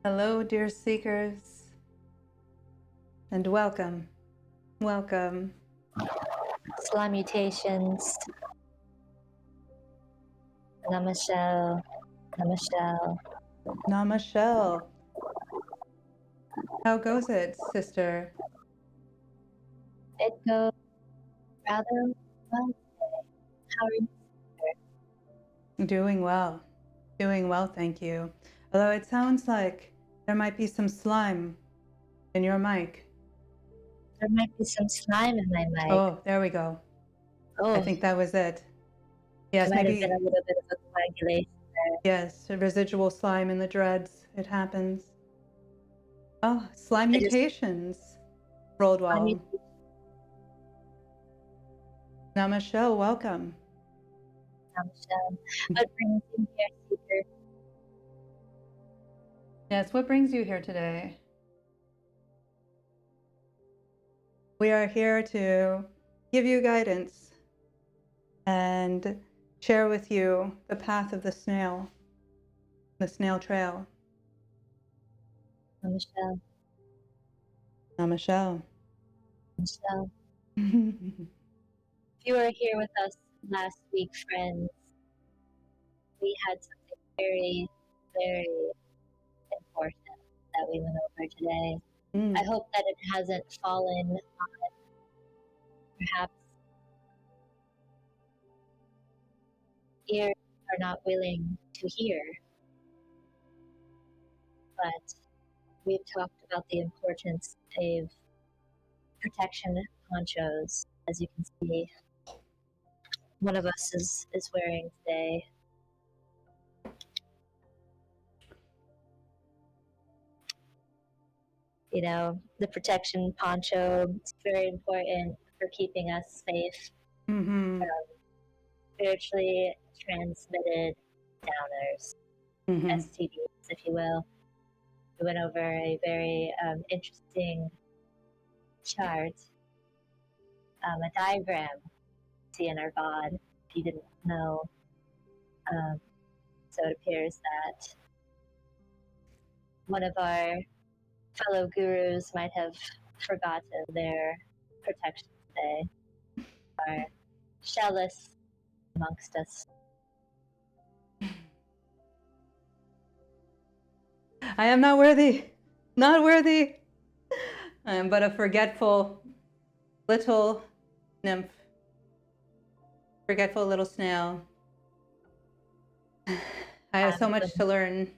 Hello, dear seekers, and welcome. Welcome. Salutations. Namashell. Namashell. Namashell. How goes it, sister? It goes rather well today. How are you? Doing well. Doing well, thank you. Although it sounds like there might be some slime in your mic. There might be some slime in my mic. Oh, there we go. I Oh, think that was it. there Yes, might have been a maybe. little bit of a coagulation there. Yes, a residual slime in the dreads. It happens. Oh, slime I just mutations. Rolled well. Namashell, welcome. Namashell. What brings you here, Seeker? Yes, what brings you here today? We are here to give you guidance and share with you the path of the snail trail. Namashell. Namashell. Namashell. If you were here with us last week, friends, we had something very, very important that we went over today. I hope that it hasn't fallen on perhaps ears are not willing to hear, but we've talked about the importance of protection ponchos. As you can see, one of us is wearing today. You know, the protection poncho is very important for keeping us safe from spiritually transmitted downers, STDs, if you will. We went over a very interesting chart, a diagram see in our bod, if you didn't know. So it appears that one of our fellow gurus might have forgotten their protection today. Are shellless amongst us. I am not worthy. Not worthy. I am but a forgetful little nymph. Forgetful little snail. I have so much to learn.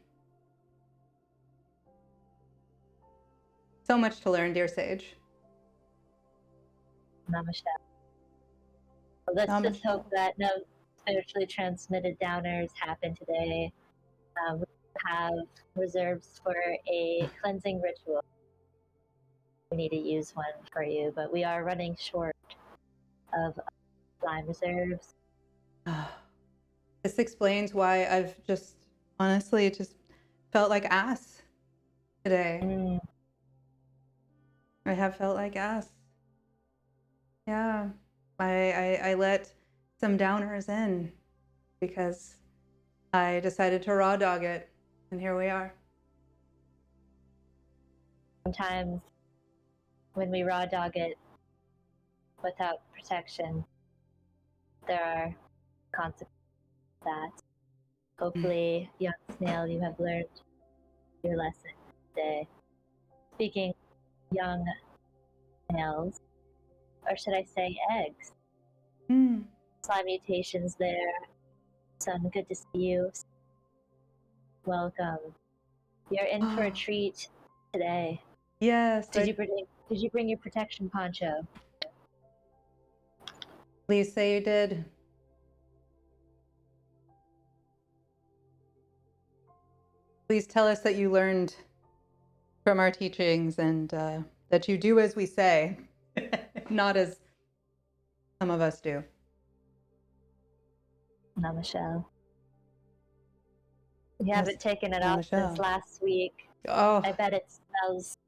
So much to learn, dear sage. Namashell. Well, let's just hope that no spiritually transmitted downers happen today. We have reserves for a cleansing ritual. We need to use one for you, but we are running short of slime reserves. This explains why I've just honestly just felt like ass today. I have felt like ass. Yeah. I let some downers in because I decided to raw dog it, and here we are. Sometimes when we raw dog it without protection, there are consequences to that. Hopefully, young snail, you have learned your lesson today. Speaking young snails, or should I say eggs? Slime mutations there. Son, good to see you. Welcome. You're in for a treat today. Yes. Did you bring your protection poncho? Please say you did. Please tell us that you learned from our teachings and that you do as we say, not as some of us do. Namashell. You haven't taken it off since last week. Oh. I bet it smells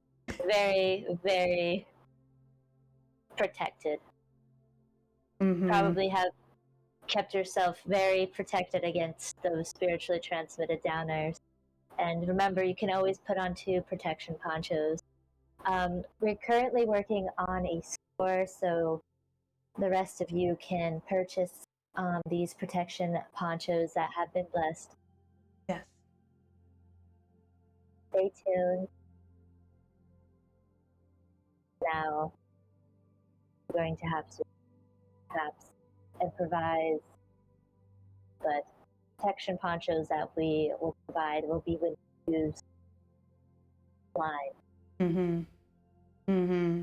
very, very protected. Probably have kept yourself very protected against those spiritually transmitted downers. And remember, you can always put on 2 protection ponchos. We're currently working on a store, so the rest of you can purchase these protection ponchos that have been blessed. Yes. Stay tuned. Now, we're going to have to perhaps improvise, but protection ponchos that we will provide will be with use line. Mm-hmm. Mm-hmm.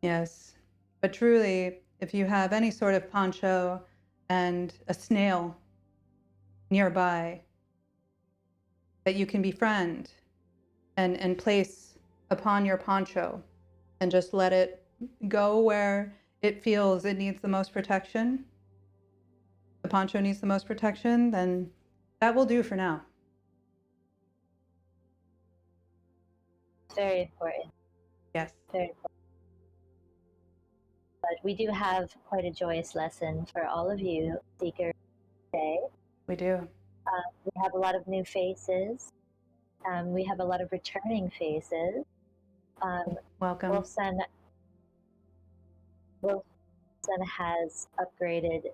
Yes. But truly, if you have any sort of poncho and a snail nearby that you can befriend and place upon your poncho and just let it go where it feels it needs the most protection, the poncho needs the most protection, then that will do for now. Very important. Yes. Very important. But we do have quite a joyous lesson for all of you seekers today. We do. We have a lot of new faces. We have a lot of returning faces. Welcome. Wolfson has upgraded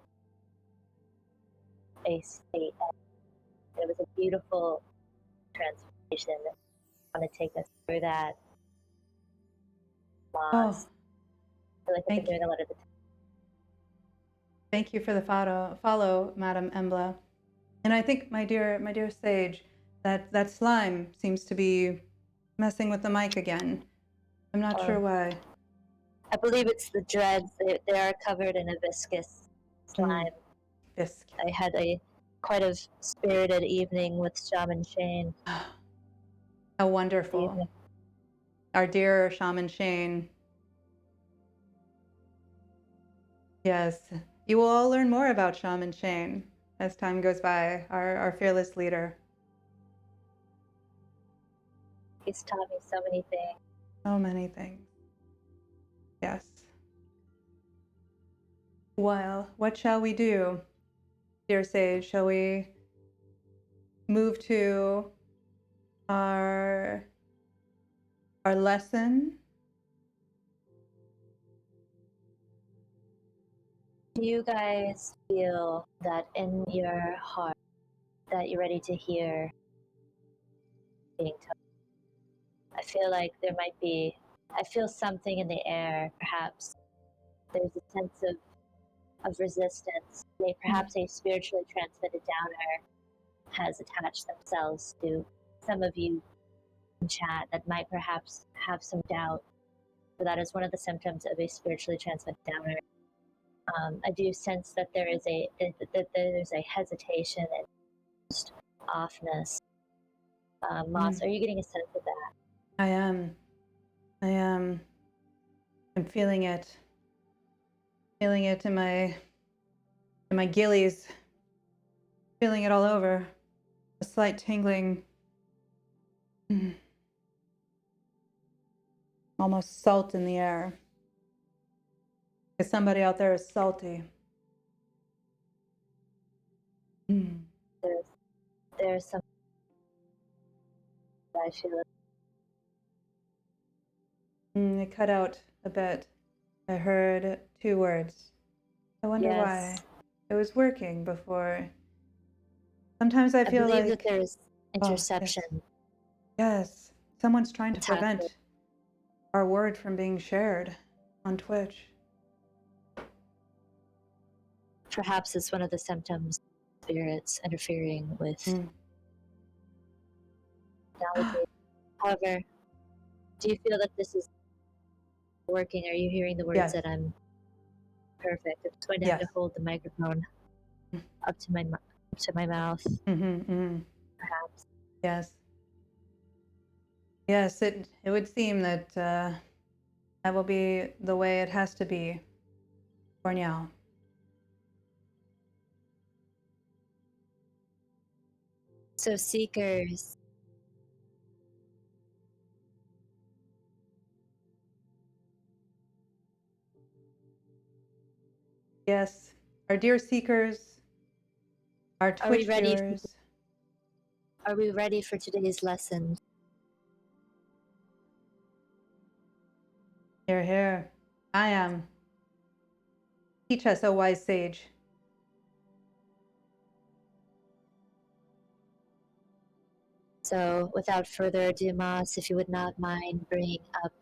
a state. It was a beautiful transformation. I want to take us through that. Oh, I feel like I've been doing a lot of the time. Thank you for the follow, Madam Embla. And I think, my dear Sage, that slime seems to be messing with the mic again. I'm not sure why. I believe it's the dreads. They are covered in a viscous slime. Bisc. I had quite a spirited evening with Shaman Shane. How wonderful. Our dear Shaman Shane. Yes, you will all learn more about Shaman Shane as time goes by, our fearless leader. He's taught me so many things. So many things. Yes. Well, what shall we do, dear Sage? Shall we move to our lesson? Do you guys feel that in your heart that you're ready to hear being told? I feel like I feel something in the air, perhaps. There's a sense of resistance. Perhaps a spiritually transmitted downer has attached themselves to some of you in chat that might perhaps have some doubt. So that is one of the symptoms of a spiritually transmitted downer. I do sense that there's a hesitation and just offness. Moss, are you getting a sense of that? I am. I'm feeling it. Feeling it in my gillies. Feeling it all over. A slight tingling. Almost salt in the air. Because somebody out there is salty. There's some. I feel it. It cut out a bit. I heard 2 words. I wonder why. It was working before. Sometimes I feel believe like that there's interception. Yes. Someone's trying to prevent our word from being shared on Twitch. Perhaps it's one of the symptoms of spirits interfering with technology. However, do you feel that this is working? Are you hearing the words that I'm perfect? I'm just going to have to hold the microphone up to my mouth. Perhaps. Yes. Yes, it would seem that that will be the way it has to be for now. So seekers, yes, our dear seekers, our Twitch viewers. Are we ready for today's lesson? Here, here. I am. Teach us, O wise sage. So, without further ado, Moss, if you would not mind bringing up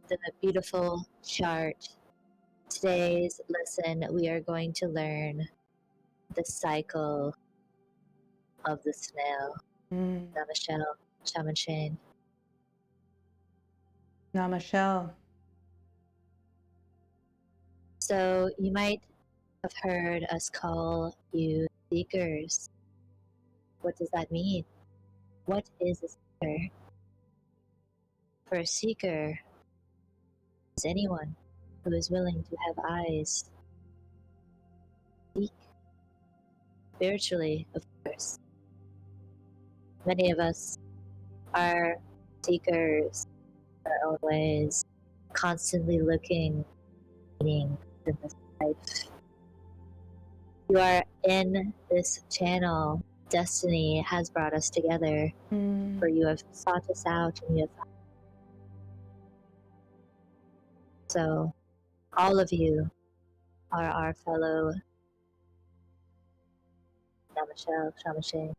the beautiful chart. Today's lesson, we are going to learn the cycle of the snail. Namashell, Shaman. Namashell. So, you might have heard us call you seekers. What does that mean? What is a seeker? For a seeker is anyone who is willing to have eyes, seek spiritually, of course. Many of us are seekers in our own ways, constantly looking, meaning in this life. You are in this channel. Destiny has brought us together, for you have sought us out and you have found. So, all of you are our fellow Namashell, Shaman.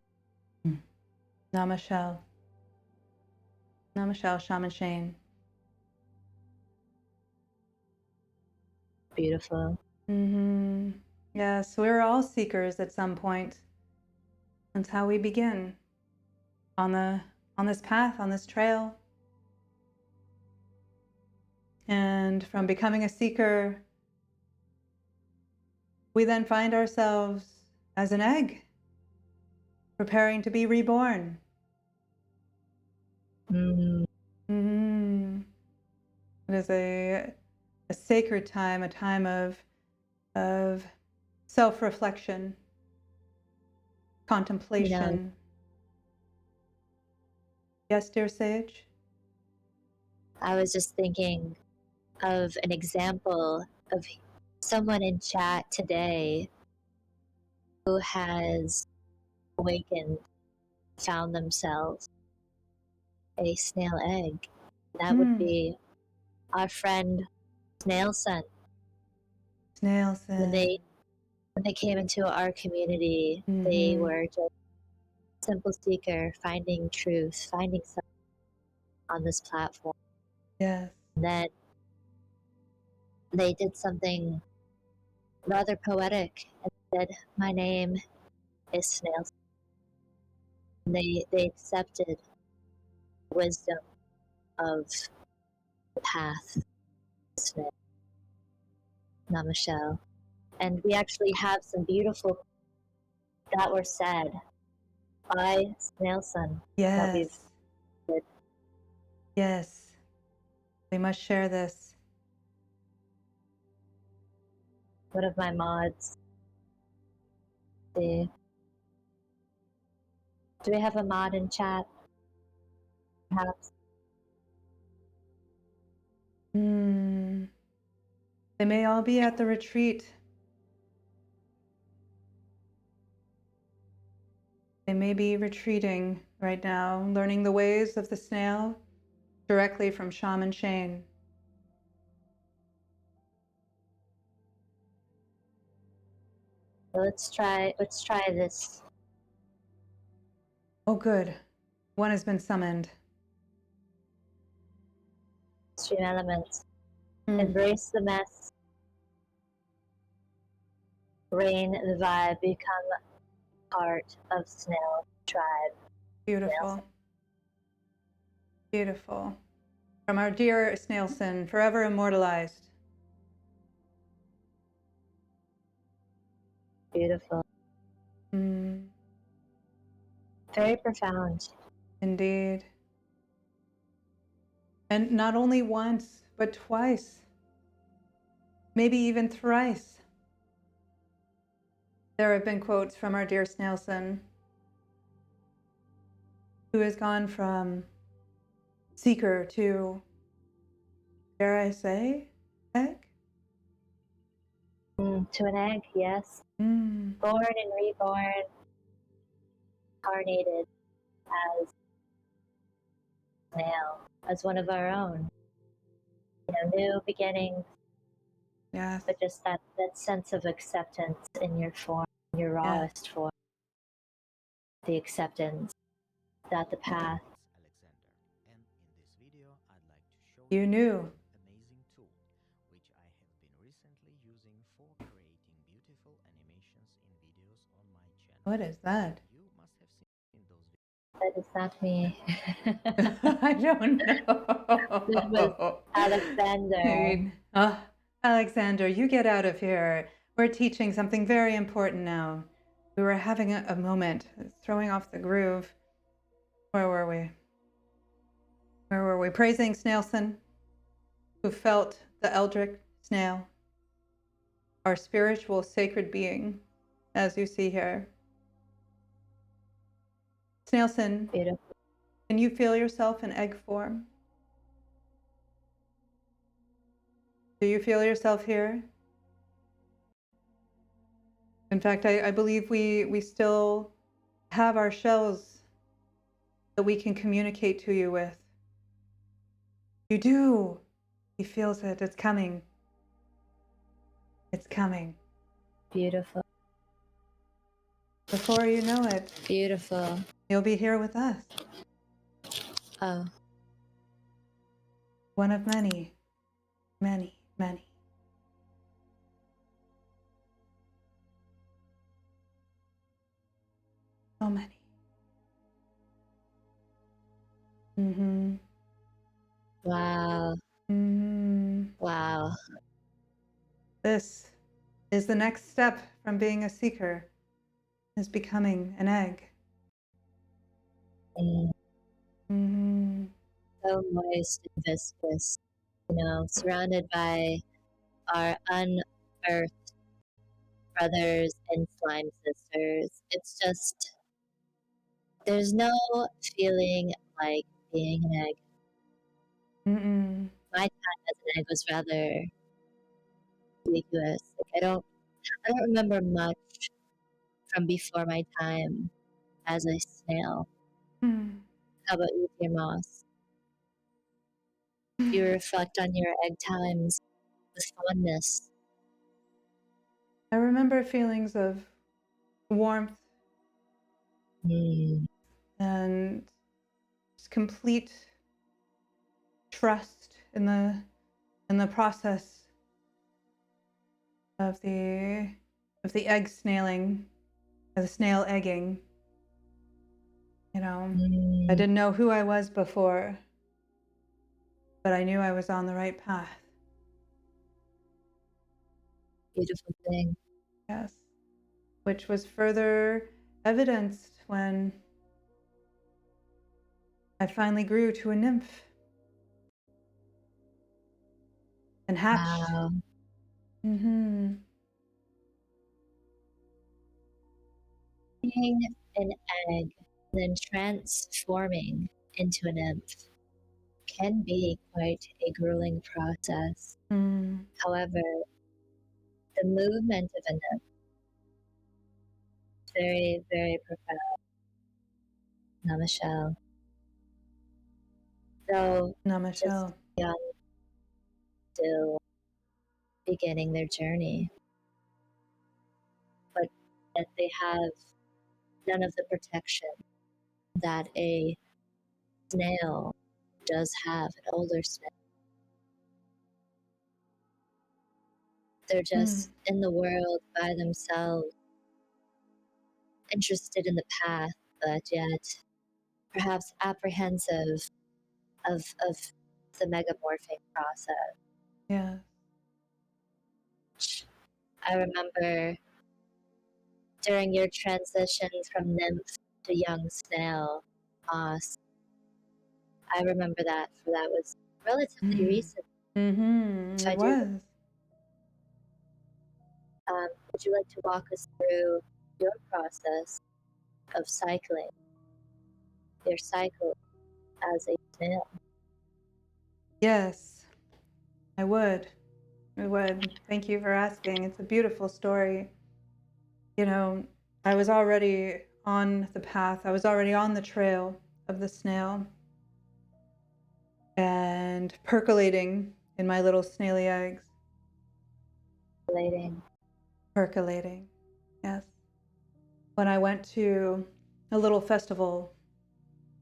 Namashell. Namashell, Shaman. Beautiful. Yes, we're all seekers at some point. That's how we begin on this path, on this trail. And from becoming a seeker, we then find ourselves as an egg, preparing to be reborn. It is a sacred time, a time of self-reflection, contemplation. Yes, dear sage? I was just thinking of an example of someone in chat today who has awakened, found themselves a snail egg. That would be our friend Snailson. Snailson. When they came into our community, they were just a simple seeker, finding truth, finding something on this platform. Yes. And then they did something rather poetic and said, "My name is Snail." They accepted the wisdom of the path, Snail, Namashell. And we actually have some beautiful that were said by Snailson. Yes. Yes. We must share this. One of my mods. Do we have a mod in chat? Perhaps. They may all be at the retreat. They may be retreating right now, learning the ways of the snail directly from Shaman Shane. Let's try this. Oh, good. One has been summoned. Stream elements. Embrace the mess. Rain the vibe. Become part of Snail tribe. Beautiful. Snailson. Beautiful. From our dear Snailson, forever immortalized. Beautiful. Very profound. Indeed. And not only once, but twice. Maybe even thrice. There have been quotes from our dear Snailson, who has gone from seeker to, dare I say, egg? To an egg, yes. Born and reborn, incarnated. as Snail, as one of our own. New beginnings, Yes. but just that sense of acceptance in your form, your Yeah. rawest form, the acceptance that the path. Alexander, and in this video I'd like to show You knew. an amazing tool which I have been recently using for creating beautiful animations in videos on my channel. What is that? You must have seen those videos. That is not me. I don't That was know. Alexander. Alexander, you get out of here. We're teaching something very important now. We were having a moment, throwing off the groove. Where were we? Where were we? Praising Snailson, who felt the eldritch snail, our spiritual sacred being, as you see here. Snailson, Beautiful. can you feel yourself in egg form? Do you feel yourself here? In fact, I believe we still have our shells that we can communicate to you with. You do. He feels it. It's coming. It's coming. Beautiful. Before you know it, Beautiful. you'll be here with us. Oh, One of many, many, many. So many. Mm-hmm. wow. Mm-hmm. Wow. This is the next step from being a seeker, is becoming an egg. Mm, Mm-hmm. so moist and viscous, surrounded by our unearthed brothers and slime sisters. It's just, there's no feeling like being an egg. Mm-mm. My time as an egg was rather ambiguous. I don't remember much from before my time as a snail. Mm. How about you, dear Moss? Do you reflect on your egg times with fondness? I remember feelings of warmth Mm, and just complete trust in the process of the egg snailing, of the snail egging. I mm, didn't know who I was before, but I knew I was on the right path. beautiful thing. Yes, which was further evidenced when I finally grew to a nymph and hatched. Wow. Mm-hmm. Being an egg, then transforming into a nymph can be quite a grueling process. Mm. However, the movement of a nymph is very, very profound. Namashell. Though just Namashell. young, still beginning their journey, but that they have none of the protection that a snail does have, an older snail. They're Mm. just in the world by themselves, interested in the path, but yet perhaps apprehensive of the megamorphing process. Yeah. I remember during your transition from nymph to young snail, Moss, I remember that, for that was relatively Mm. recent. Mm-hmm. If It I do, was. would you like to walk us through your process of cycling, your cycle as a snail? Yes, I would. I would. Thank you for asking. It's a beautiful story. I was already on the path. I was already on the trail of the snail and percolating in my little snaily eggs. Percolating, yes. When I went to a little festival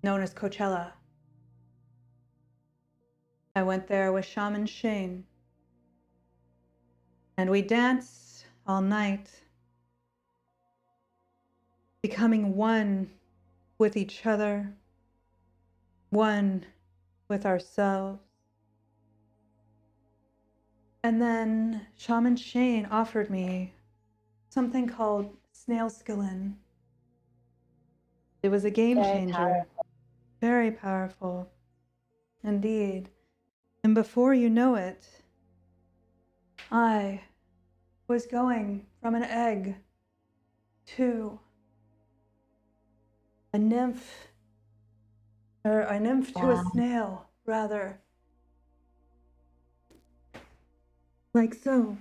known as Coachella, I went there with Shaman Shane, and we danced all night, becoming one with each other, one with ourselves. And then Shaman Shane offered me something called Snail. It was a game changer. Very powerful. Indeed. And before you know it, I was going from an egg to a nymph, or a nymph to a snail, rather. Like so.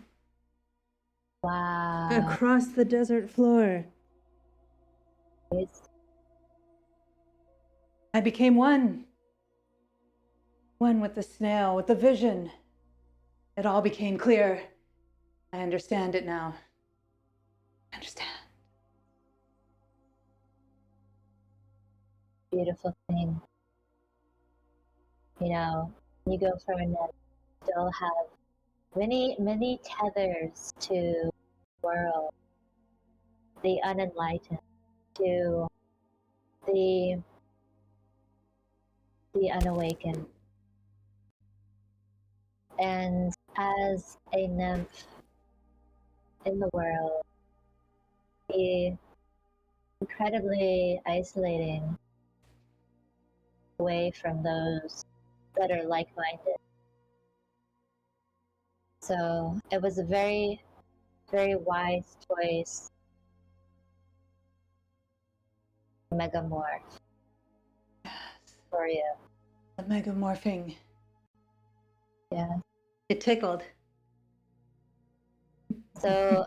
Wow. Across the desert floor. I became one. One with the snail, with the vision. It all became clear. I understand it now. I understand. Beautiful thing. You know, you go from a net, still have many tethers to the world, the unenlightened, to the unawakened. And as a nymph in the world, be incredibly isolating away from those that are like-minded. So it was a very, very wise choice. Megamorph. Yes. For you. The megamorphing. Yeah. It tickled. So,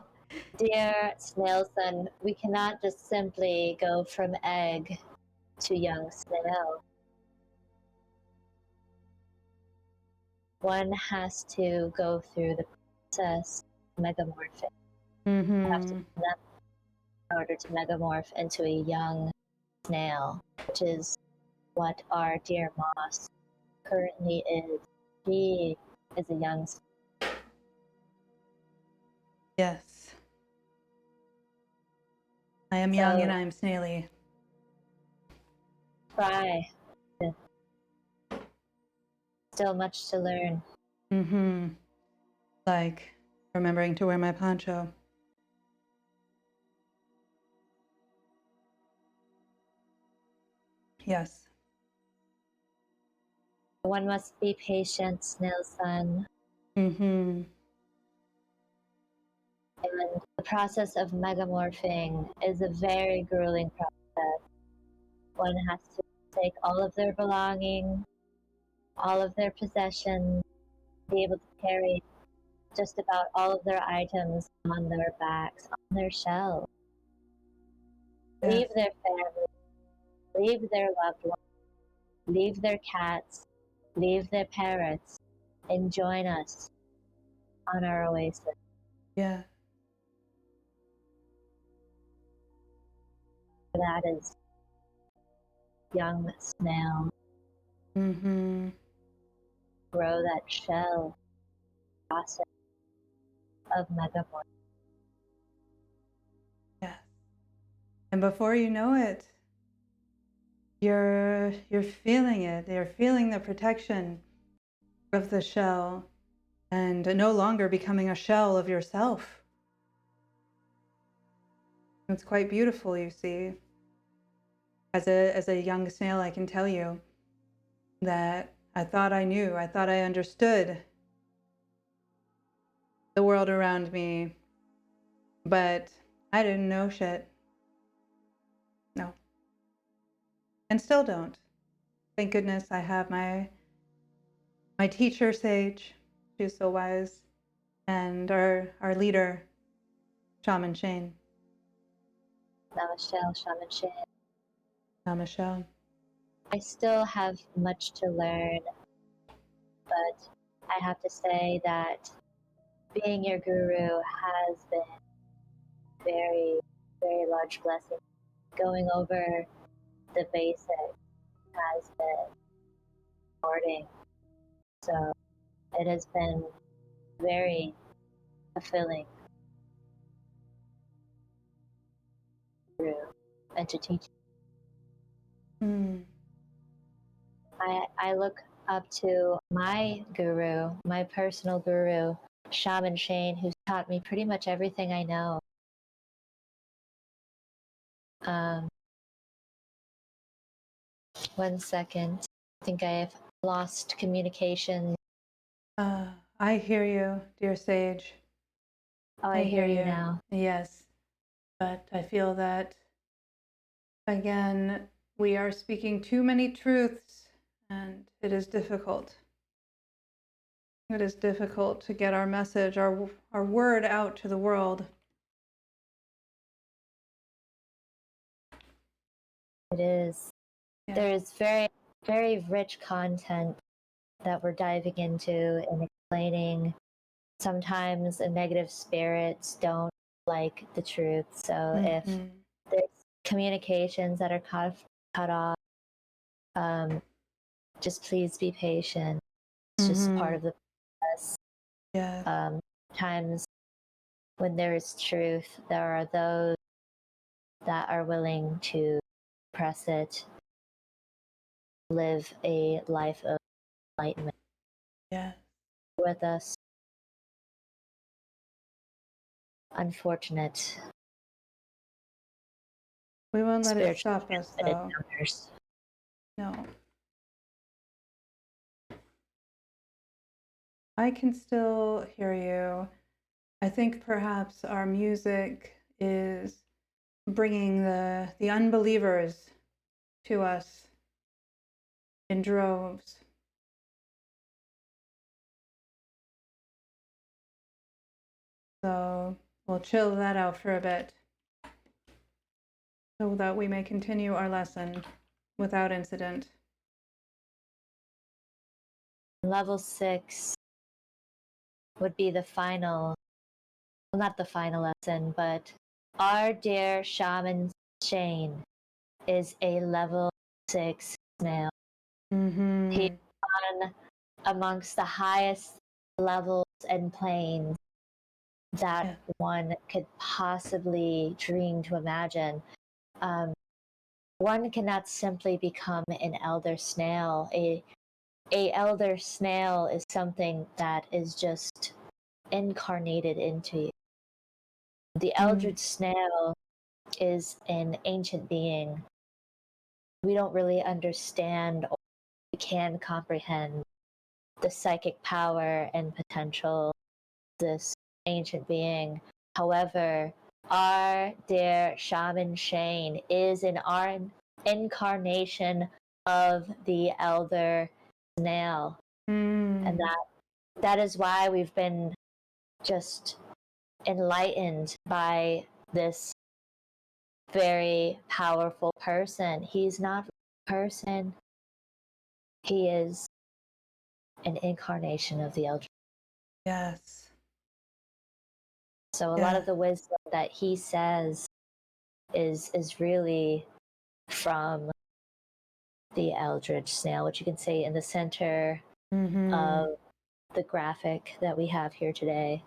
dear snail son, we cannot just simply go from egg to young snail. One has to go through the process of megamorphing. Mm-hmm. You have to in order to megamorph into a young snail, which is what our dear Moss currently is. She is a young snail. Yes. I am young and I am snaily. Try. Still much to learn. Mm-hmm. Like remembering to wear my poncho. Yes. One must be patient, snail son. Mm-hmm. And the process of megamorphing is a very grueling process. One has to take all of their belongings, all of their possessions, be able to carry just about all of their items on their backs, on their shelves. Yes. Leave their family, leave their loved ones, leave their cats, leave their parrots, and join us on our oasis. Yeah. That is young snail. Mm-hmm. Grow that shell process of megamorph. Yes. And before you know it, you're feeling it. You're feeling the protection of the shell and no longer becoming a shell of yourself. It's quite beautiful, you see. As a young snail, I can tell you that I thought I knew, I thought I understood the world around me, but I didn't know shit. No. And still don't. Thank goodness I have my teacher, Sage. She's so wise. And our leader, Shaman Shane. Namashell, Shaman Shane. Namashell. I still have much to learn, but I have to say that being your guru has been very, very large blessing. Going over the basics has been rewarding. So it has been very fulfilling and to teach. I look up to my guru, my personal guru, Shaman Shane, who's taught me pretty much everything I know. One second. I think I've lost communication. I hear you, dear sage. Oh, I hear you now. Yes. But I feel that, again, we are speaking too many truths, and it is difficult. It is difficult to get our message, our word out to the world. It is. Yeah. There is very, very rich content that we're diving into and explaining. Sometimes negative spirits don't like the truth. So if there's communications that are cut off, just please be patient. It's just part of the process. Yeah. Times when there is truth, there are those that are willing to press it, live a life of enlightenment with us. Unfortunate. We won't let it stop us, though. No. I can still hear you. I think perhaps our music is bringing the unbelievers to us in droves. So we'll chill that out for a bit so that we may continue our lesson without incident. Level 6 would be the final, well, not the final lesson, but our dear Shaman Shane is a level 6 snail. He's on amongst the highest levels and planes that one could possibly dream to imagine. One cannot simply become an elder snail. A elder snail is something that is just incarnated into you. The eldritch snail is an ancient being. We don't really understand or we can comprehend the psychic power and potential of this ancient being. However, our dear Shaman Shane is an incarnation of the elder snail. And that is why we've been just enlightened by this very powerful person. He's not a person. He is an incarnation of the Eldritch. Yes. So a lot of the wisdom that he says is really from the Eldritch Snail, which you can see in the center of the graphic that we have here today.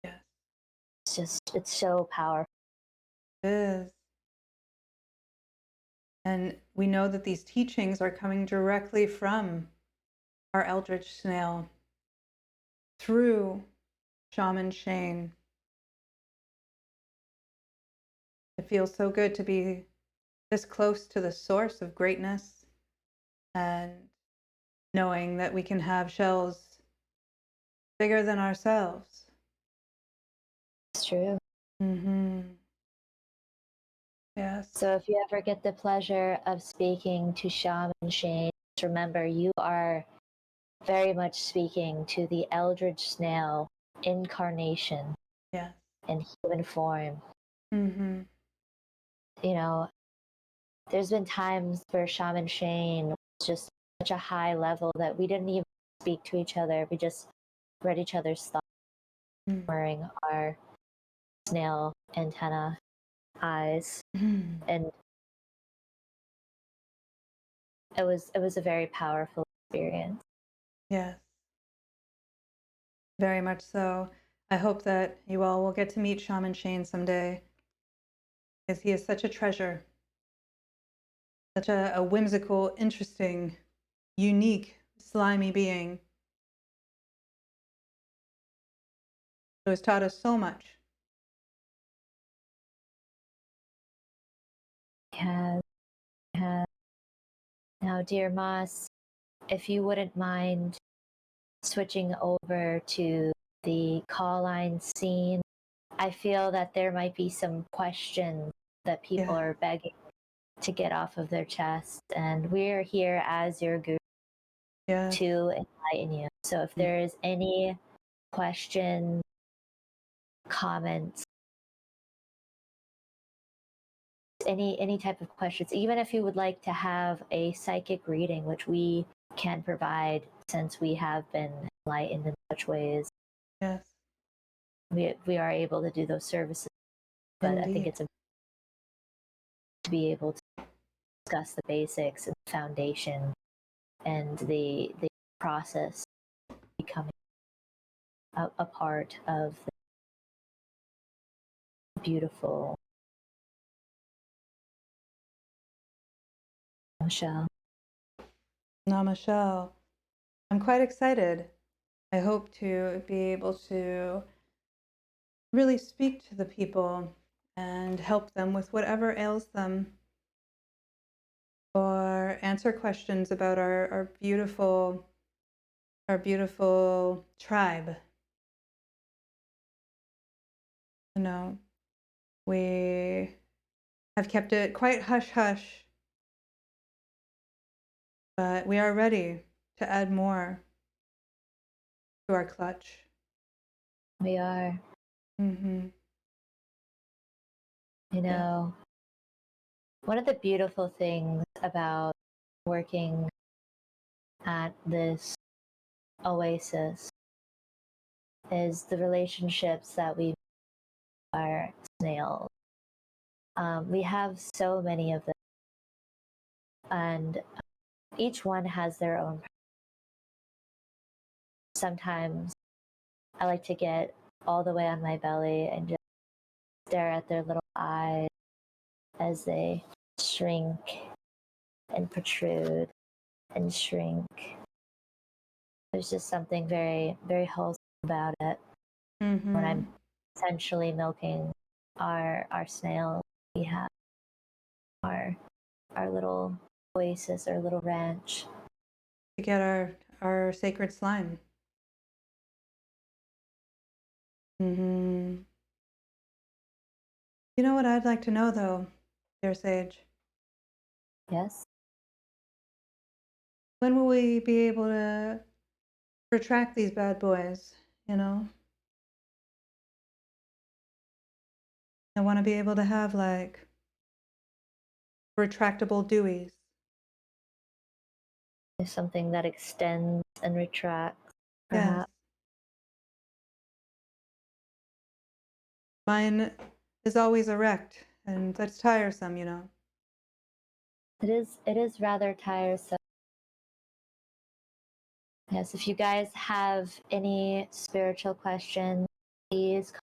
Yes. It's so powerful. It is. And we know that these teachings are coming directly from our Eldritch Snail through Shaman Shane. It feels so good to be this close to the source of greatness and knowing that we can have shells bigger than ourselves. It's true. Yes. So if you ever get the pleasure of speaking to Shaman Shane, remember you are very much speaking to the Eldritch Snail incarnation in human form. you know, there's been times where Shaman Shane was just such a high level that we didn't even speak to each other. We just read each other's thoughts wearing our snail antenna eyes, and it was a very powerful experience. Yes, very much so. I hope that you all will get to meet Shaman Shane someday, because he is such a treasure, such a whimsical, interesting, unique, slimy being who has taught us so much. Has now, dear Moss, if you wouldn't mind switching over to the call line scene, I feel that there might be some questions that people Yeah. are begging to get off of their chest, and we're here as your guru Yeah. to enlighten you. So if there is any question, comments, any type of questions, even if you would like to have a psychic reading, which we can provide since we have been enlightened in such ways, Yes. we are able to do those services. But I think Indeed. it's important to be able to discuss the basics and the foundation and the process becoming a part of the beautiful Namashell. Namashell. I'm quite excited. I hope to be able to really speak to the people and help them with whatever ails them, or answer questions about our beautiful tribe. You know, we have kept it quite hush hush, but we are ready to add more to our clutch. We are, Mm-hmm. you Yes. know, one of the beautiful things about working at this oasis is the relationships that we are snails. We have so many of them, and each one has their own. Sometimes I like to get all the way on my belly and just stare at their little eyes as they shrink and protrude and shrink. There's just something very, very wholesome about it. Mm-hmm. When I'm essentially milking our snail, we have our little oasis, our little ranch. To get our sacred slime. Mm-hmm. You know what I'd like to know, though, dear Sage? Yes. When will we be able to retract these bad boys, you know? I want to be able to have, like, retractable dewies. Is something that extends and retracts, Yes. perhaps. Mine is always erect, and that's tiresome, you know? It is rather tiresome. Yes, if you guys have any spiritual questions, please call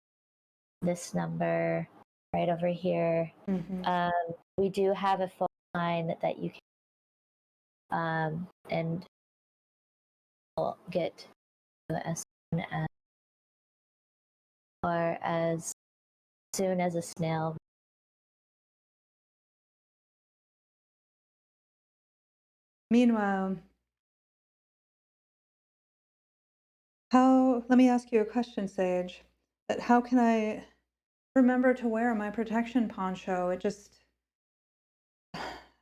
this number right over here. Mm-hmm. We do have a phone line that you can and we'll get as soon as a snail. Meanwhile, let me ask you a question, Sage. That how can I remember to wear my protection poncho?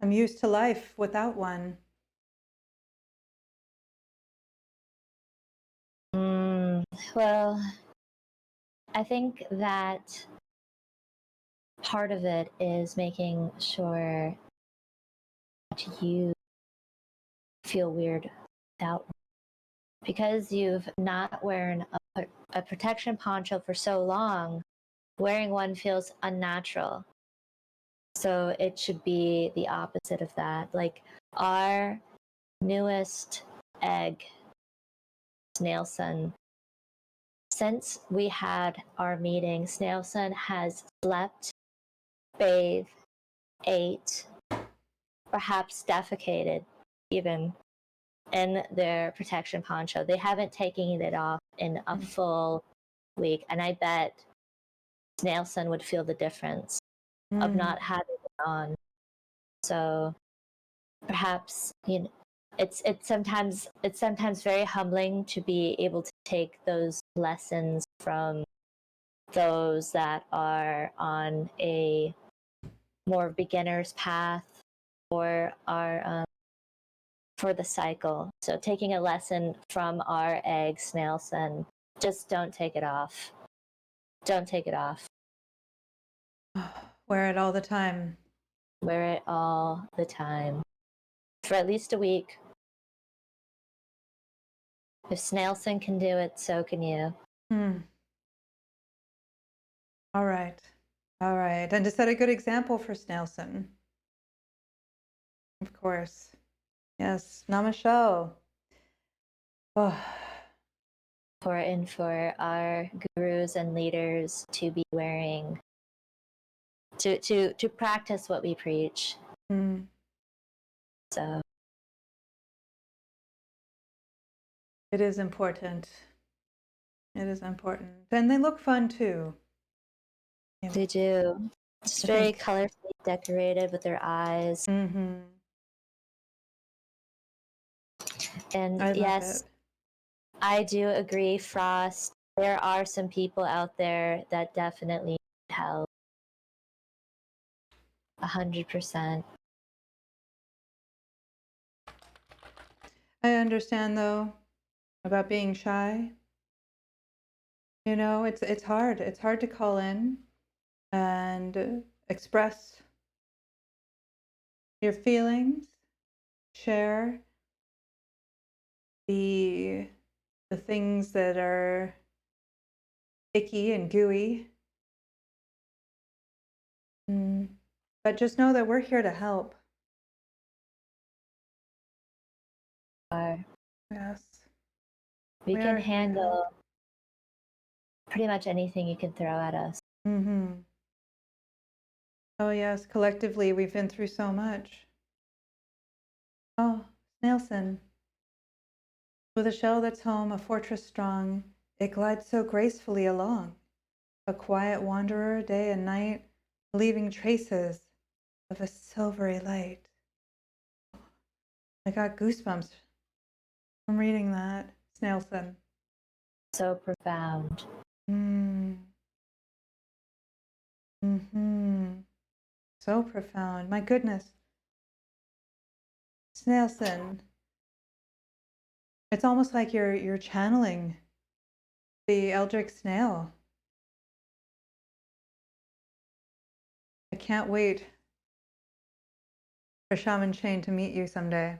I'm used to life without one. Well, I think that part of it is making sure that you feel weird without, because you've not worn a protection poncho for so long. Wearing one feels unnatural. So it should be the opposite of that. Like our newest egg, Snail Son, since we had our meeting, Snail Son has slept, bathed, ate, perhaps defecated even in their protection poncho. They haven't taken it off in a full week. And I bet Snail Son would feel the difference of not having it on. So perhaps, it's sometimes very humbling to be able to take those lessons from those that are on a more beginner's path or are for the cycle. So taking a lesson from our egg, Snail Son, just don't take it off. Don't take it off. Wear it all the time. Wear it all the time. For at least a week. If Snail Son can do it, so can you. All right. All right. And to set a good example for Snailson. Of course. Yes. Namashell. Oh. Important for our gurus and leaders to be wearing, to practice what we preach. So it is important. It is important. And they look fun too. they do. It's very colorfully decorated with their eyes. And yes, I do agree, Frost. There are some people out there that definitely need help. 100%. I understand though about being shy. It's hard. It's hard to call in and express your feelings, share the things that are icky and gooey. But just know that we're here to help. Yes. We can handle pretty much anything you can throw at us. Oh yes, collectively we've been through so much. Oh, Snailson. With a shell that's home, a fortress strong, it glides so gracefully along. A quiet wanderer day and night, leaving traces of a silvery light. I got goosebumps from reading that, Snailson. So profound. So profound. My goodness. Snailson. It's almost like you're channeling the Eldritch Snail. I can't wait for Shaman Shane to meet you someday.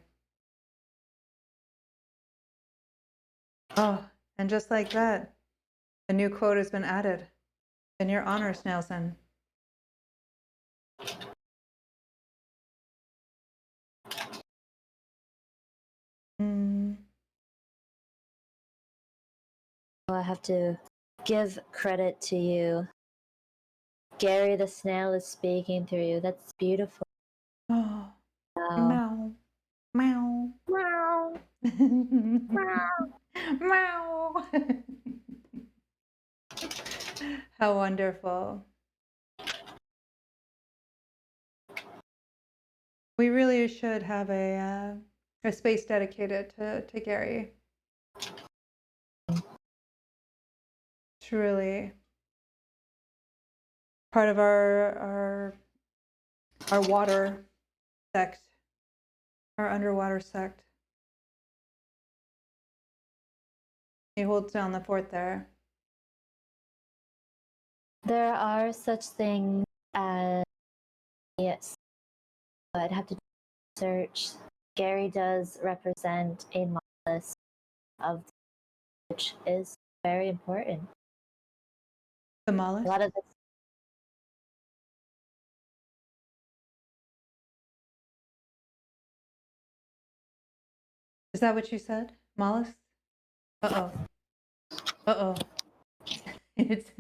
Oh, and just like that, a new quote has been added. In your honor, Snailson. Well, I have to give credit to you. Gary the snail is speaking through you. That's beautiful. Oh, wow. Meow. Meow. Meow. Meow. How wonderful. We really should have a space dedicated to Gary. Truly part of our water sect, our underwater sect. He holds down the fort there. There are such things Yes, I'd have to search. Gary does represent a monolith of which is very important. The A mollusk? lot of this. Is that what you said? Mollusk? Uh-oh. Uh-oh. It's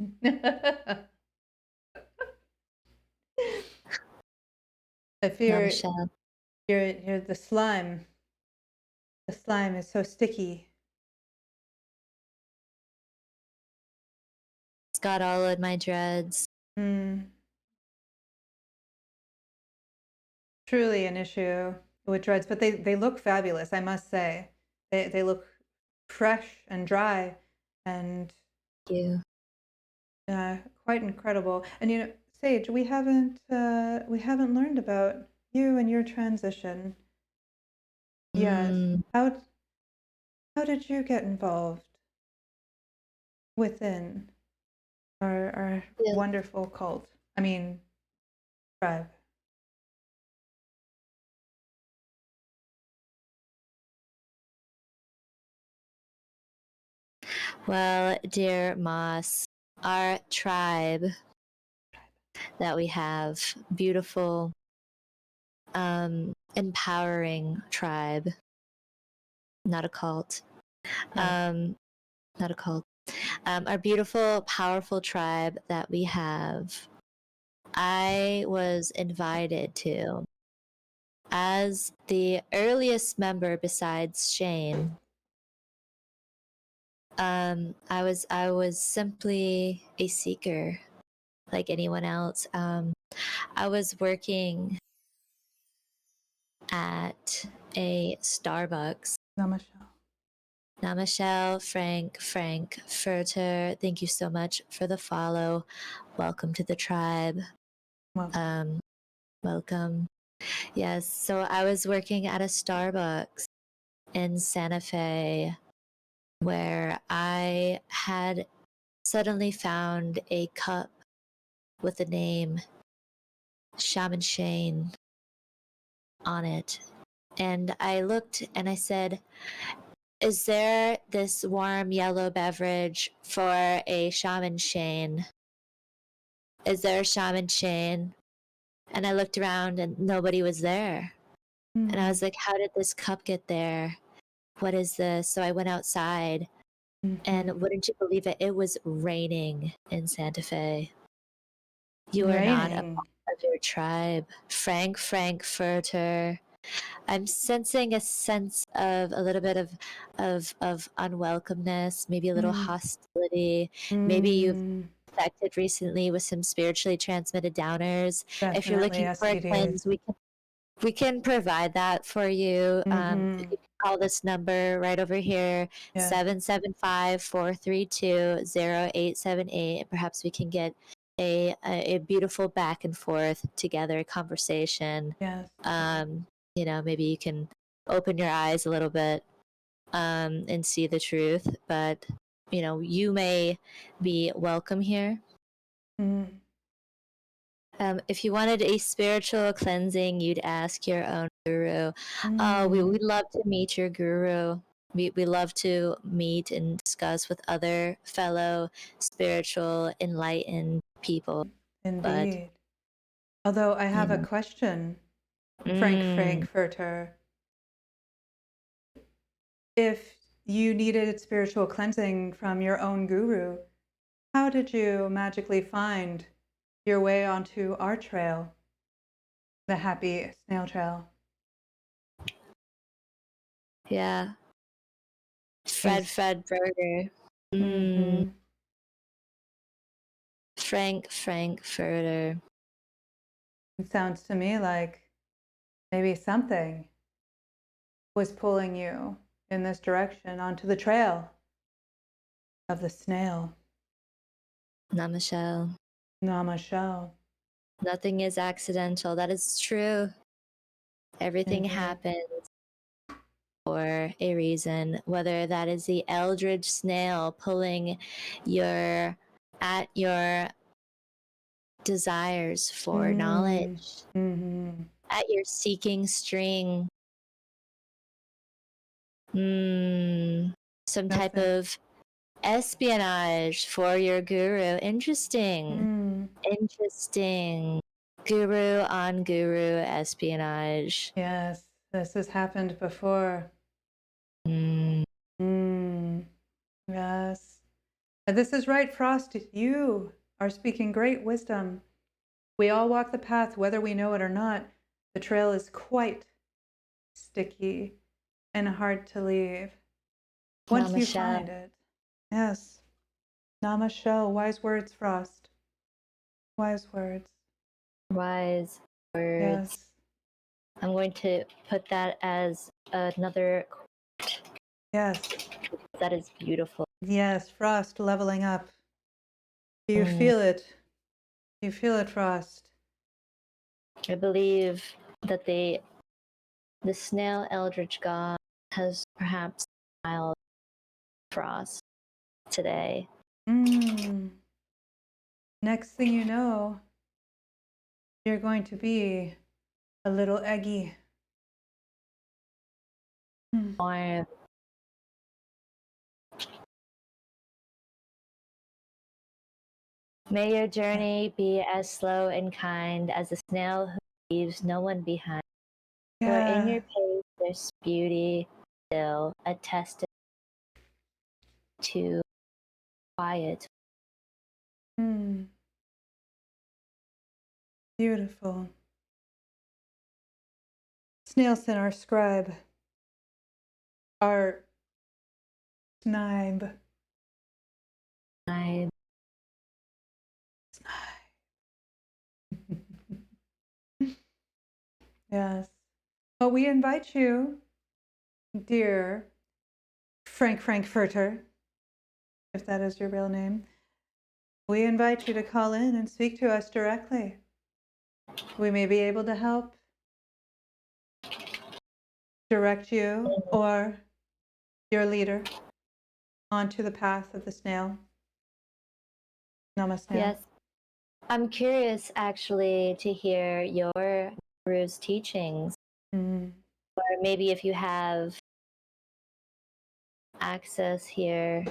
I fear Namashell. you're the slime. The slime is so sticky. It's got all of my dreads. Truly an issue with dreads, but they look fabulous, I must say. They look fresh and dry and You. quite incredible. And you know, Sage, we haven't learned about you and your transition yet. Mm, How did you get involved within our yeah. wonderful cult? I mean, tribe. Well, dear Moss, our tribe that we have, beautiful, empowering tribe, not a cult. Right. Not a cult. Our beautiful, powerful tribe that we have, I was invited to as the earliest member besides Shane. I was simply a seeker like anyone else. I was working at a Starbucks. Namashell. Namashell, Frank, Furter, thank you so much for the follow. Welcome to the tribe. Well, Welcome. Yes, so I was working at a Starbucks in Santa Fe where I had suddenly found a cup with the name Shaman Shane on it. And I looked and I said, is there this warm yellow beverage for a Shaman Shane? Is there a Shaman Shane? And I looked around and nobody was there. And I was like, how did this cup get there? What is this? So I went outside and wouldn't you believe it? It was raining in Santa Fe. You are not a raining. part of your tribe. Frank Furter. I'm sensing a sense of a little bit of unwelcomeness, maybe a little hostility. Maybe you've infected recently with some spiritually transmitted downers. If you're Definitely looking for a STDs. cleanse, we can provide that for you. You can call this number right over here, Yeah. 775-432-0878. And perhaps we can get a beautiful back and forth together conversation. Yes. You know, maybe you can open your eyes a little bit and see the truth. But, you know, you may be welcome here. If you wanted a spiritual cleansing, you'd ask your own guru. We'd love to meet your guru. We love to meet and discuss with other fellow spiritual, enlightened people. Indeed. Although I have a question, Frank Frankfurter. If you needed spiritual cleansing from your own guru, how did you magically find your way onto our trail, the happy snail trail? Yeah. Fred Burger. Frank Furter. It sounds to me like maybe something was pulling you in this direction onto the trail of the snail. Namashell. Namashell. Nothing is accidental. That is true. Everything Indeed. happens for a reason, whether that is the eldritch snail pulling at your desires for Mm. knowledge, Mm-hmm. at your seeking string. Some type Nothing. of espionage for your guru. Interesting. Interesting. Guru on guru espionage. Yes, this has happened before. Yes. And this is right, Frost. You are speaking great wisdom. We all walk the path, whether we know it or not. The trail is quite sticky and hard to leave once you Namashell. find it. Yes. Namashell. Wise words, Frost. Wise words. Wise words. Yes. I'm going to put that as another. Yes. That is beautiful. Yes, Frost leveling up. Do you feel it? Do you feel it, Frost? I believe that the Snail Eldritch God has perhaps smiled Frost today. Next thing you know, you're going to be a little eggy. Or may your journey be as slow and kind as a snail who leaves no one behind. For in your pace there's beauty still, attested to quiet. Beautiful. Snailson, our scribe, our snibe. Yes. But we invite you, dear Frank Frankfurter, if that is your real name, we invite you to call in and speak to us directly. We may be able to help direct you or your leader onto the path of the snail. Namaste. Yes. I'm curious actually to hear your guru's teachings. Or maybe if you have access here,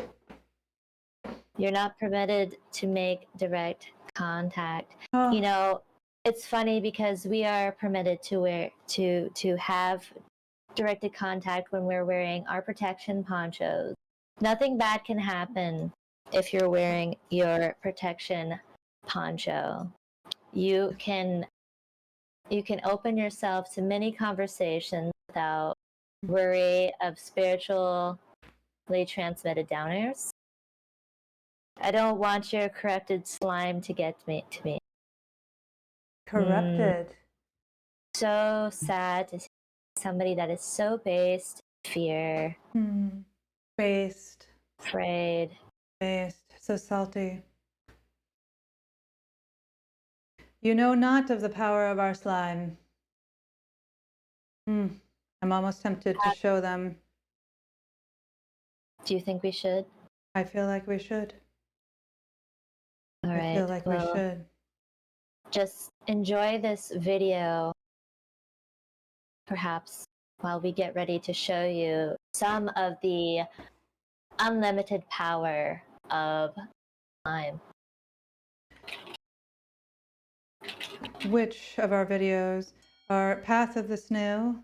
you're not permitted to make direct contact. Oh. You know, it's funny because we are permitted to have directed contact when we're wearing our protection ponchos. Nothing bad can happen if you're wearing your protection poncho. You can open yourself to many conversations without worry of spiritually transmitted downers. I don't want your corrupted slime to get to me. Corrupted. So sad to see somebody that is so based, fear, Based. afraid. Based. So salty. You know not of the power of our slime. I'm almost tempted to show them. Do you think we should? I feel like we should. All right. I feel like we should. Just enjoy this video, perhaps, while we get ready to show you some of the unlimited power of slime. Which of our videos? Our Path of the Snail?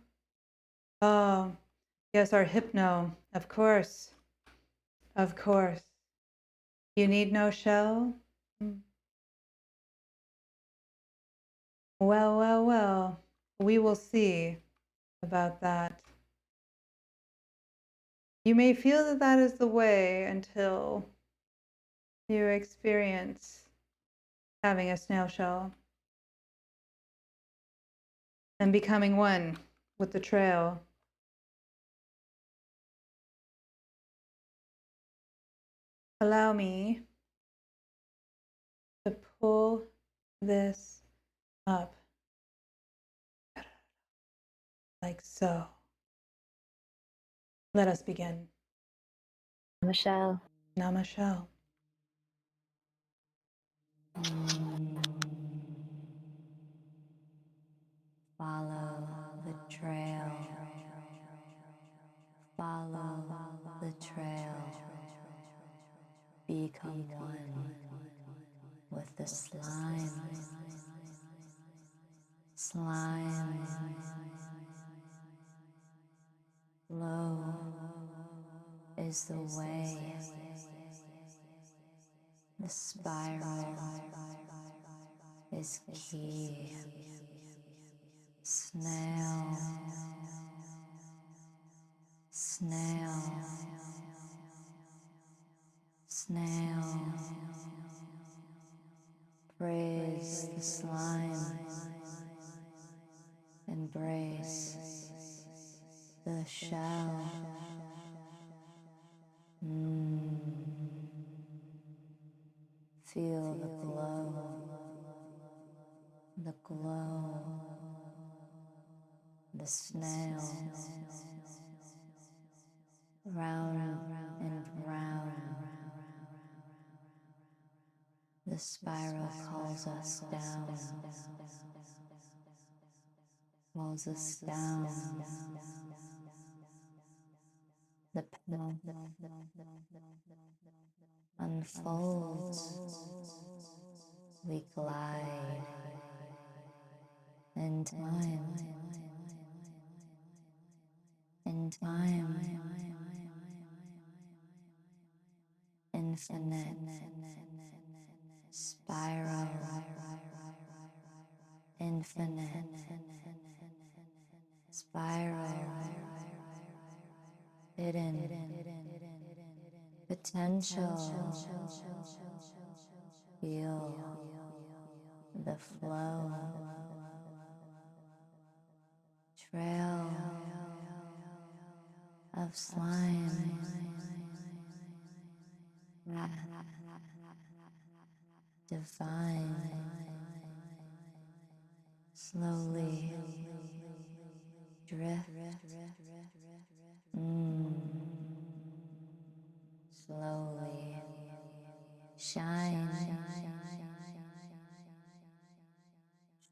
Oh, yes, our Hypno. Of course. Of course. You need no shell? Well, well, well. We will see about that. You may feel that that is the way until you experience having a snail shell and becoming one with the trail. Allow me to pull this up like so. Let us begin. Namashell. Namashell. Follow the trail. Follow the trail. Become one with the slime. Slime. Flow is the way. The spiral is key. Snail. Snail. Snail. Praise the slime. Embrace the shell. Feel the glow. The glow. The snail. Round and round. The spiral calls us down. Calls us down. The path unfolds. We glide in time. In time. Infinite spiral. Infinite spiral. Hidden potential. Feel the flow. Trail of slime. Divine. Slowly drift. Slowly shine.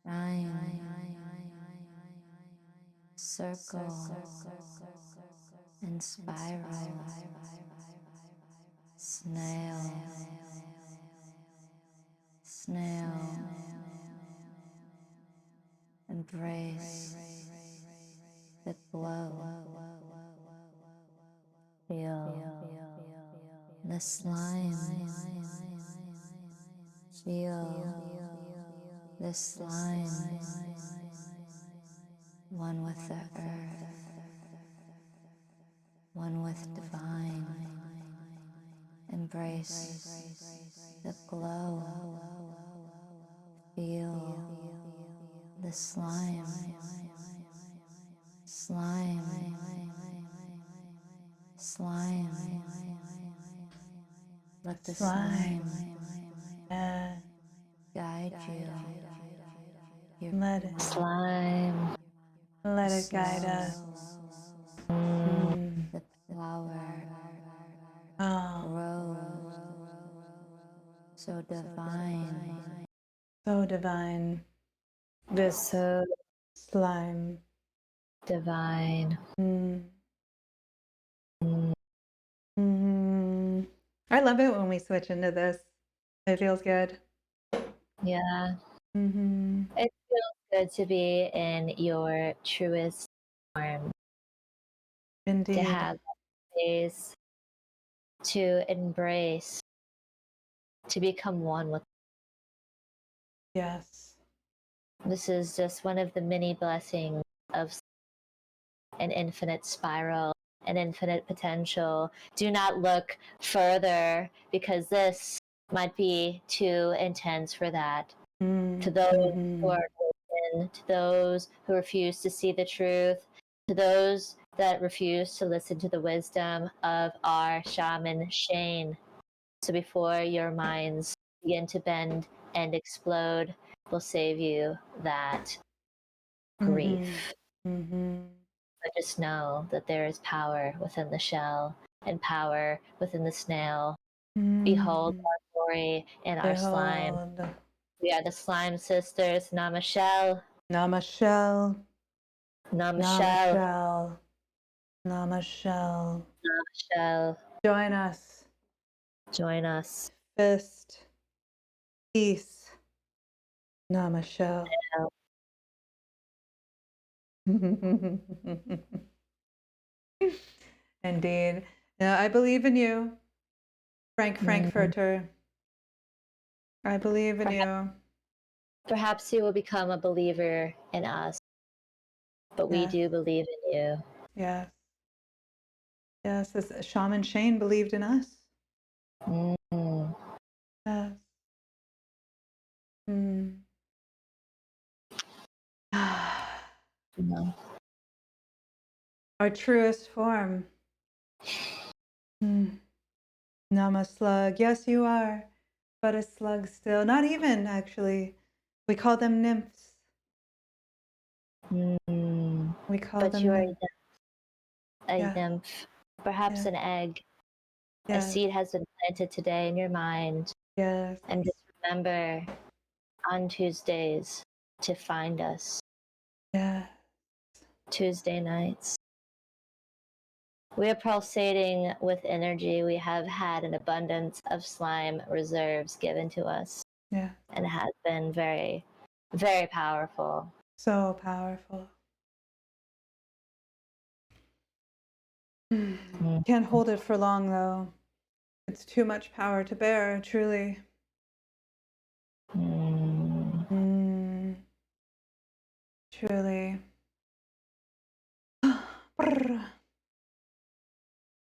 Shine. Circle and spiral. Snail. Snail. Embrace the glow. Feel the slime. Feel the slime. One with the earth. One with divine. Embrace the glow. Feel the slime. Slime. Slime. Let the slime guide you. Let it. Slime. Let it guide us. The power grows. So divine. So divine. This So slime. divine. I love it when we switch into this. It feels good. Yeah. It feels good to be in your truest form. Indeed. To have space to embrace, to become one with. Yes. This is just one of the many blessings of an infinite spiral, an infinite potential. Do not look further because this might be too intense for that. To those who are open, to those who refuse to see the truth, to those that refuse to listen to the wisdom of our shaman Shane. So before your minds begin to bend and explode, we'll save you that grief. But just know that there is power within the shell and power within the snail. Behold our glory in our slime. We are the slime sisters, Namashell. Namashell. Namashell. Namashell. Namashell. Namashell. Join us. Join us. Fist. Peace. Namashell. Indeed. Now, I believe in you, Frankfurter. I believe in you. Perhaps you will become a believer in us, but we Yes. do believe in you. Yes. Yes, as Shaman Shane believed in us. Mm. Yes. Mm. No. Our truest form. Mm. Namaslug. Yes, you are, but a slug still. Not even, actually. We call them nymphs. Mm. We call But them you are nymphs. a Yeah. nymph, perhaps Yeah. an egg. A Yes. seed has been planted today in your mind. Yes. And just remember on Tuesdays to find us. Yeah. Tuesday nights. We are pulsating with energy. We have had an abundance of slime reserves given to us. Yeah. And it has been very, very powerful. So powerful. Can't hold it for long, though. It's too much power to bear, truly. Truly. Brr.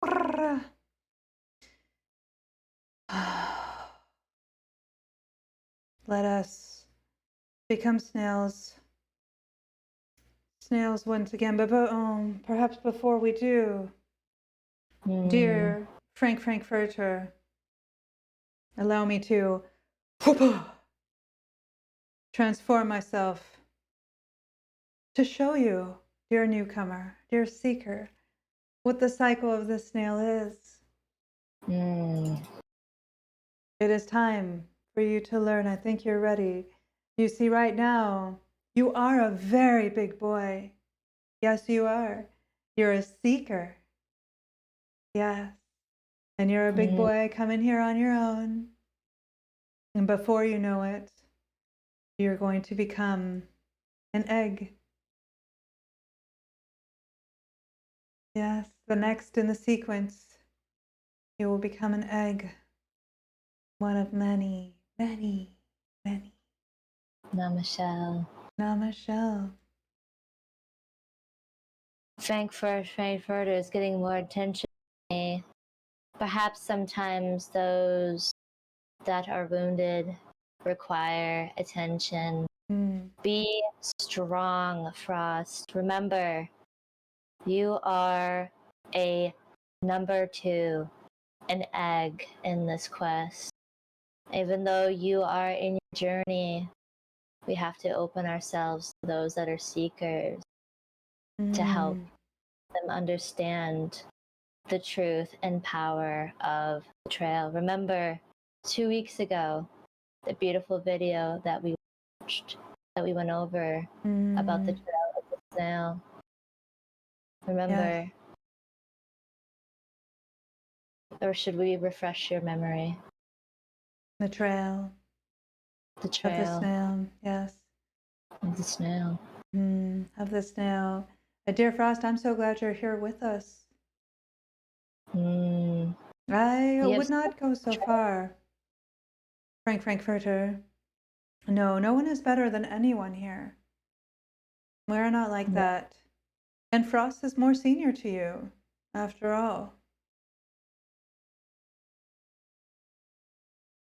Brr. Let us become snails. Snails once again, but perhaps before we do, dear Frankfurter, allow me to transform myself to show you, dear newcomer, dear seeker, what the cycle of the snail is. It is time for you to learn. I think you're ready. You see, right now, you are a very big boy. Yes, you are. You're a seeker. Yes. And you're a big boy coming here on your own. And before you know it, you're going to become an egg. Yes, the next in the sequence, you will become an egg. One of many, many, many. Namashell. Namashell. Frankfurter is getting more attention than me. Perhaps sometimes those that are wounded require attention. Be strong, Frost. Remember, you are a number 2, an egg in this quest. Even though you are in your journey, we have to open ourselves to those that are seekers to help them understand the truth and power of the trail. Remember, 2 weeks ago, the beautiful video that we watched, that we went over about the trail of the snail. Remember, Yes. or should we refresh your memory? The trail. The Of the trail snail. Yes. of the snail. Of the snail. Dear Frost, I'm so glad you're here with us. I would not go so far. Frankfurter. No, no one is better than anyone here. We're not like that. And Frost is more senior to you, after all.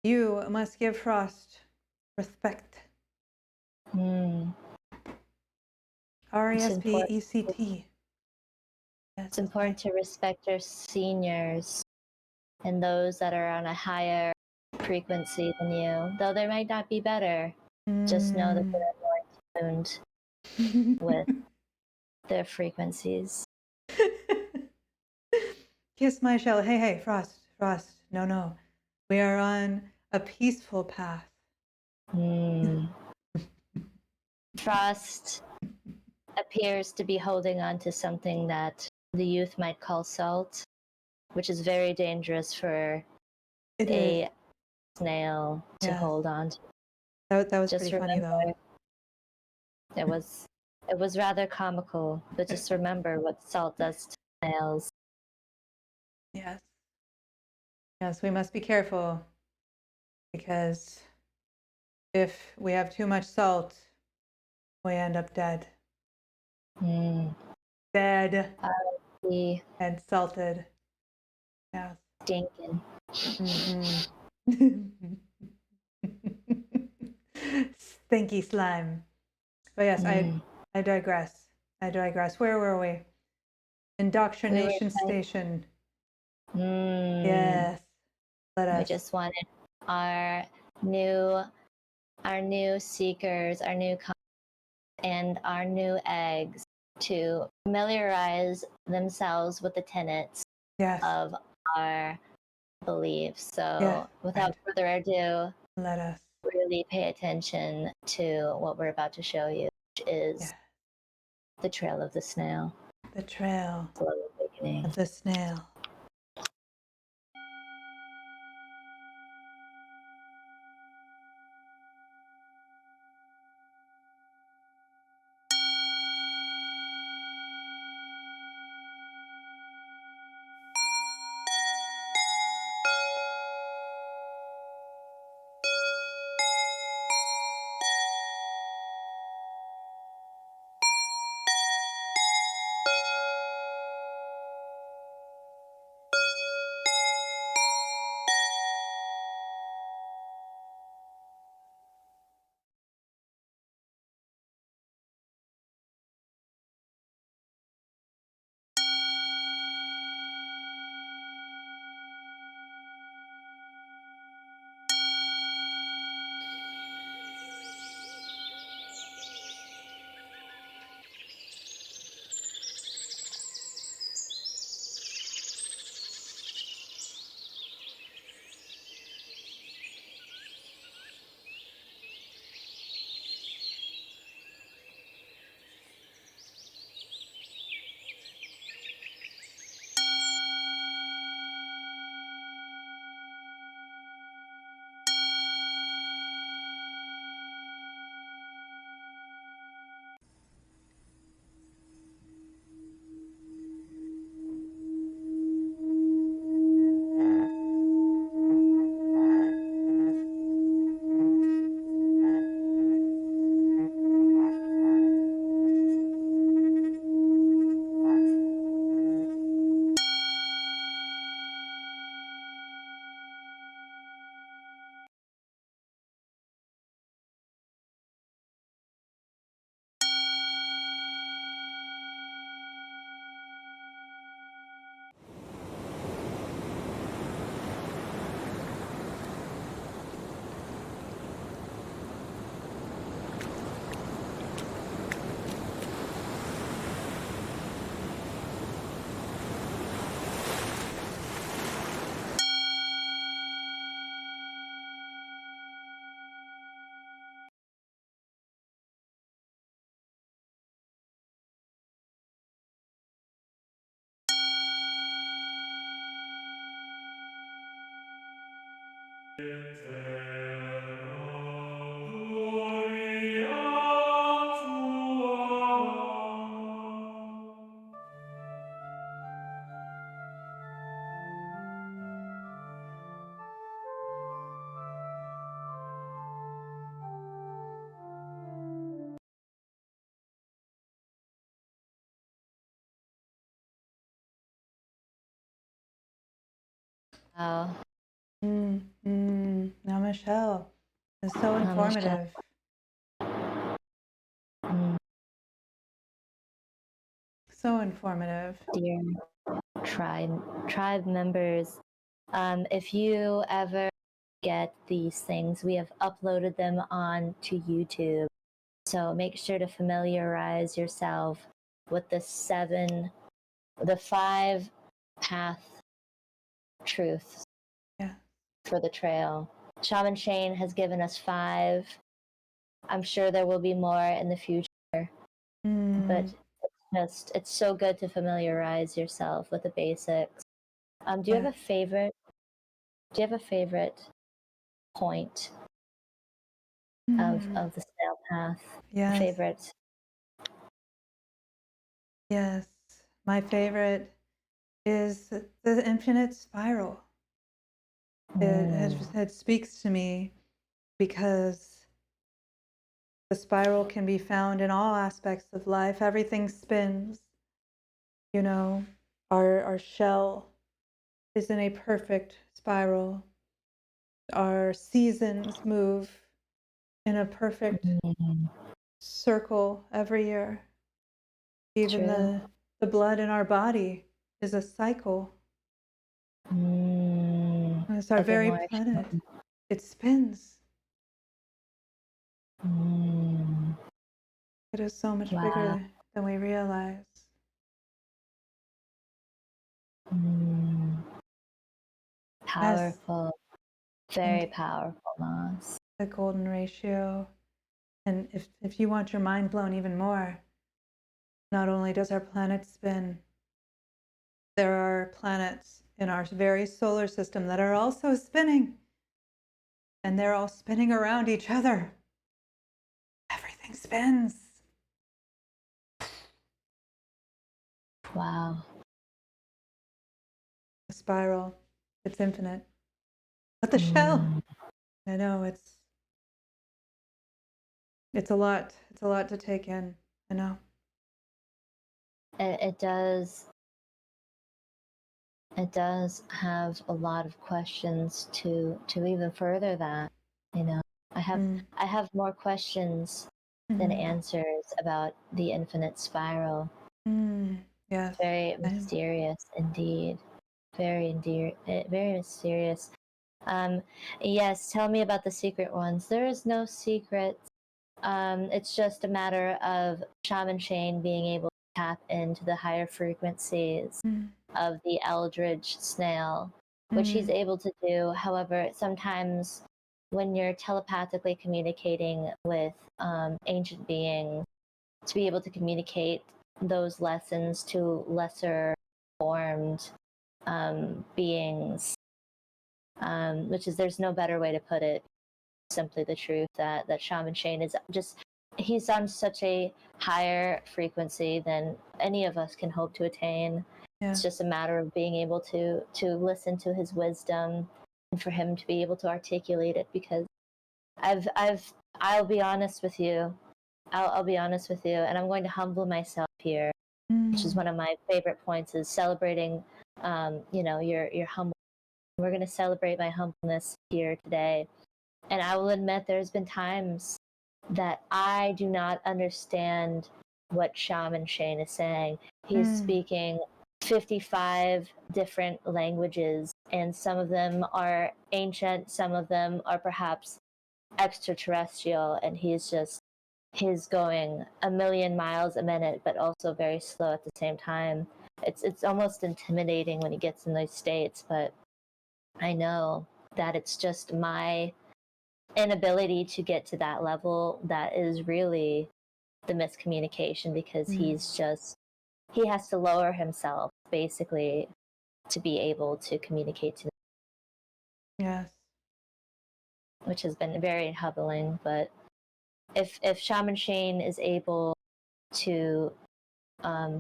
You must give Frost respect. R-E-S-P-E-C-T. Yes, It's important to respect our seniors and those that are on a higher frequency than you. Though they might not be better, just know that they're more tuned with their frequencies. Kiss my shell. Hey, hey, Frost. No, no. We are on a peaceful path. Frost appears to be holding on to something that the youth might call salt, which is very dangerous for It is. a snail to Yes. hold on to. That was Just pretty funny though. remember, it was rather comical, but just remember what salt does to snails. Yes. Yes, we must be careful because if we have too much salt, we end up dead. Mm. Dead The and salted. Yes. stinking. Stinky slime. But yes, I digress. I digress. Where were we? Indoctrination station. Yes. Let We us. just wanted our new seekers, our new and our new eggs to familiarize themselves with the tenets Yes. of our beliefs. So Yes. without further ado, Let us. really pay attention to what we're about to show you, which is the trail of the snail. The trail Slow awakening. of the snail. Wow. Namashell. It's so Namashell. informative. So informative. Dear tribe members, if you ever get these things, we have uploaded them onto YouTube. So make sure to familiarize yourself with the 5 path truths Yeah. for the trail. Shaman Shane has given us 5 I'm sure there will be more in the future, but it's so good to familiarize yourself with the basics. Do you have Yeah. a favorite? Do you have a favorite point of the snail path? Yes. Favorite? Yes. My favorite is the infinite spiral. It speaks to me because the spiral can be found in all aspects of life. Everything spins. You know, our shell is in a perfect spiral. Our seasons move in a perfect circle every year. Even True. the blood in our body is a cycle. It's our Living very more. planet. It spins. It is so much Wow. bigger than we realize. Powerful. Very Indeed. powerful, Moss. The golden ratio. And if you want your mind blown even more, not only does our planet spin, there are planets in our very solar system that are also spinning. And they're all spinning around each other. Everything spins. Wow. The spiral, it's infinite. But the shell, I know it's a lot. It's a lot to take in. I know. It does. It does have a lot of questions to even further that. You know, I have more questions than answers about the infinite spiral. Yes. Very mysterious indeed. Very mysterious. Yes, tell me about the secret ones. There is no secret. It's just a matter of Shaman Shane being able to tap into the higher frequencies of the Eldritch Snail, which he's able to do. However, sometimes when you're telepathically communicating with ancient beings, to be able to communicate those lessons to lesser formed beings, which is there's no better way to put it. Simply the truth that Shaman Shane is just he's on such a higher frequency than any of us can hope to attain. Yeah. It's just a matter of being able to listen to his wisdom and for him to be able to articulate it. Because I'll be honest with you. I'll be honest with you, and I'm going to humble myself here, which is one of my favorite points, is celebrating, your humble. We're going to celebrate my humbleness here today. And I will admit there's been times that I do not understand what Shaman Shane is saying. He's speaking 55 different languages, and some of them are ancient, some of them are perhaps extraterrestrial, and he's going a million miles a minute, but also very slow at the same time. It's almost intimidating when he gets in those states, but I know that it's just my inability to get to that level that is really the miscommunication, because he has to lower himself basically to be able to communicate to me, Yes. which has been very humbling. But if Shaman Shane is able to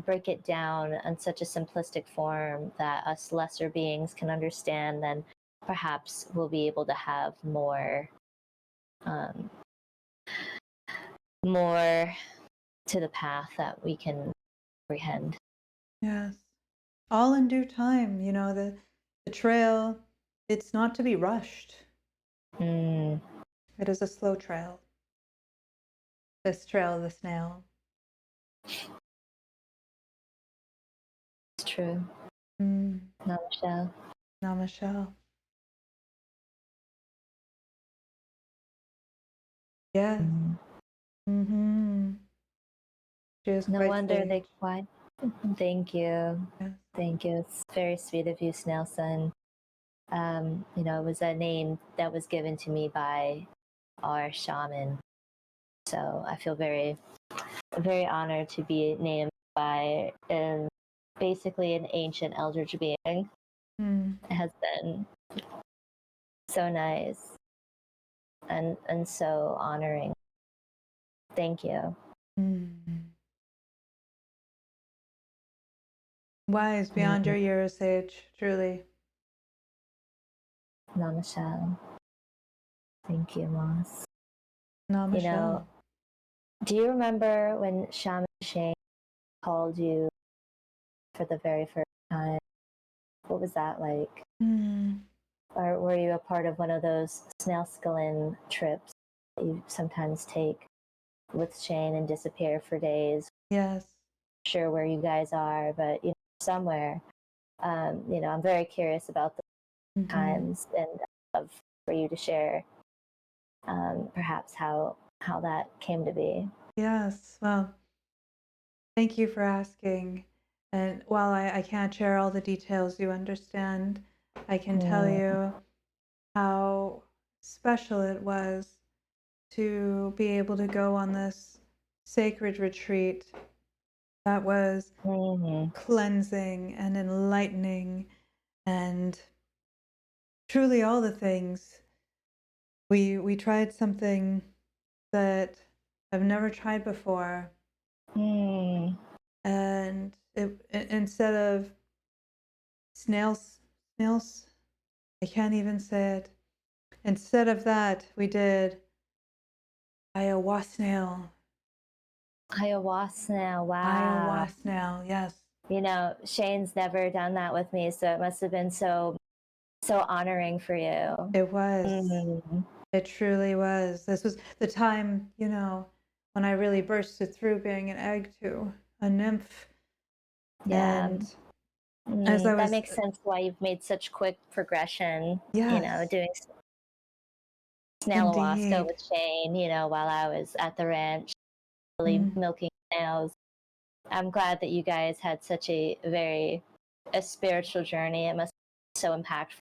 break it down in such a simplistic form that us lesser beings can understand, then perhaps we'll be able to have um, more to the path that we can comprehend. Yes. All in due time. You know, the trail, it's not to be rushed. It is a slow trail. This trail of the snail. It's true. Namashell. Namashell. Yes. She is No quite wonder sage. they quite. Thank you. Yes. Thank you. It's very sweet of you, Snailson. It was a name that was given to me by our shaman So I feel very, very honored to be named by basically an ancient eldritch being. Mm. It has been so nice and so honoring. Thank you. Mm. Wise beyond your years, Sage, truly. Namashell. Thank you, Moss. Namashell. You know, do you remember when Shaman Shane called you for the very first time? What was that like? Mm. Or were you a part of one of those Snail trips that you sometimes take with Shane and disappear for days? Yes. Not sure where you guys are, but somewhere. I'm very curious about the times, and I'd love for you to share perhaps how that came to be. Yes. Well, thank you for asking. And while I can't share all the details, you understand, I can tell you how special it was to be able to go on this sacred retreat that was cleansing and enlightening and truly all the things. We tried something that I've never tried before. And instead of snails, I can't even say it. Instead of that, we did ayahuasca. Ayahuasca, wow. Ayahuasca, yes. Shane's never done that with me, so it must have been so honoring for you. It was. It truly was. This was the time, when I really bursted through being an egg to a nymph. Yeah. And as I was, that makes sense why you've made such quick progression. yes, Doing snail ayahuasca indeed. with Shane, while I was at the ranch, really milking snails. I'm glad that you guys had such a spiritual journey. It must be so impactful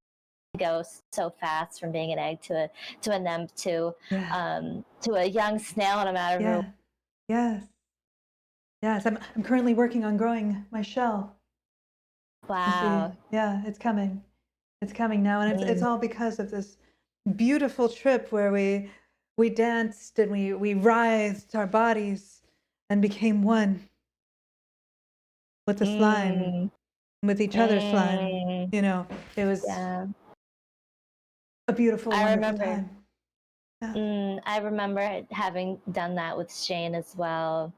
to go so fast from being an egg to a nymph to a young snail in a matter of Yes. I'm currently working on growing my shell. wow. Yeah, it's coming. It's coming now, and it's all because of this beautiful trip where we danced and we writhed our bodies and became one with the slime, with each other's slime. It was a beautiful, wonderful time. Yeah. I remember having done that with Shane as well.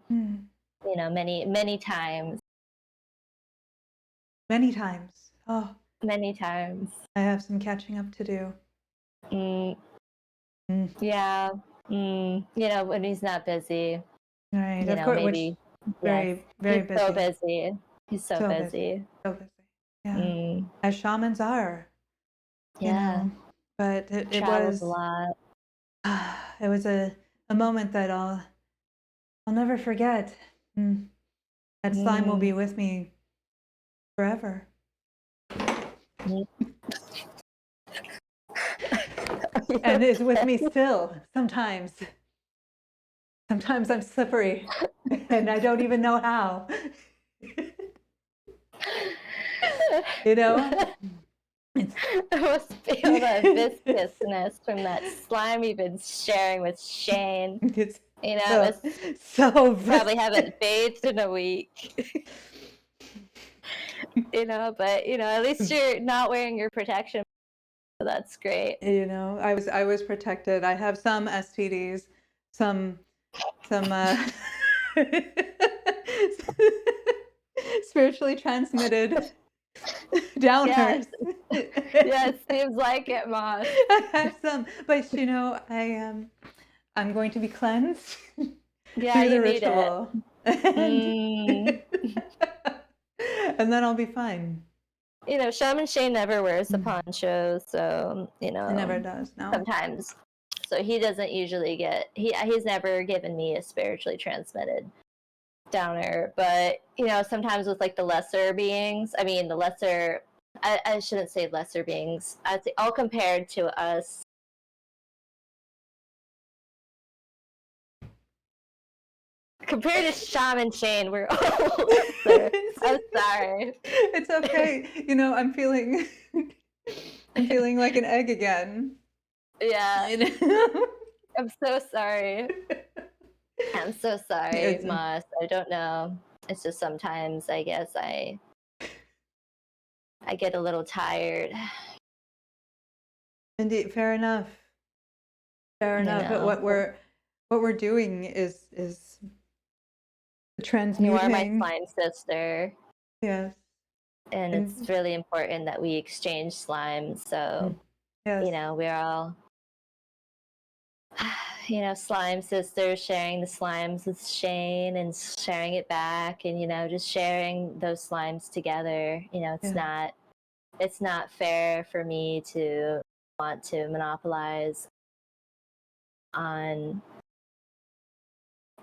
Many times. Many times. Oh, many times. I have some catching up to do. Yeah. When he's not busy. Right. Of course. Maybe. Very, very he's busy. So busy. He's so busy. So busy. Yeah. As shamans are. Yeah. But it Travels was a lot. It was a moment that I'll never forget. That slime will be with me forever. And is with me still sometimes. Sometimes I'm slippery and I don't even know how. I must feel that viscousness from that slime you've been sharing with Shane. It's so probably haven't bathed in a week. But at least you're not wearing your protection. So that's great. I was protected. I have some STDs, some spiritually transmitted downers. Yes, seems like it, Moss. I have some, but I'm going to be cleansed through the ritual. And then I'll be fine. Shaman Shane never wears the poncho, so It never does. No. Sometimes, so he doesn't usually get. He's never given me a spiritually transmitted downer, but sometimes with like the lesser beings. I mean, the lesser. I shouldn't say lesser beings. I'd say all compared to us. Compared to Shaman Shane, we're older. I'm sorry. It's okay. You know, I'm feeling like an egg again. Yeah, You know? I'm so sorry. I'm so sorry, It's Moss. I don't know. It's just sometimes I guess I get a little tired. indeed fair enough. Fair You enough. But know, what we're doing is you are my transmuting. slime sister, Yes. and And it's really important that we exchange slimes. So yes. we're all slime sisters, sharing the slimes with Shane and sharing it back, and just sharing those slimes together. Yeah. It's not fair for me to want to monopolize on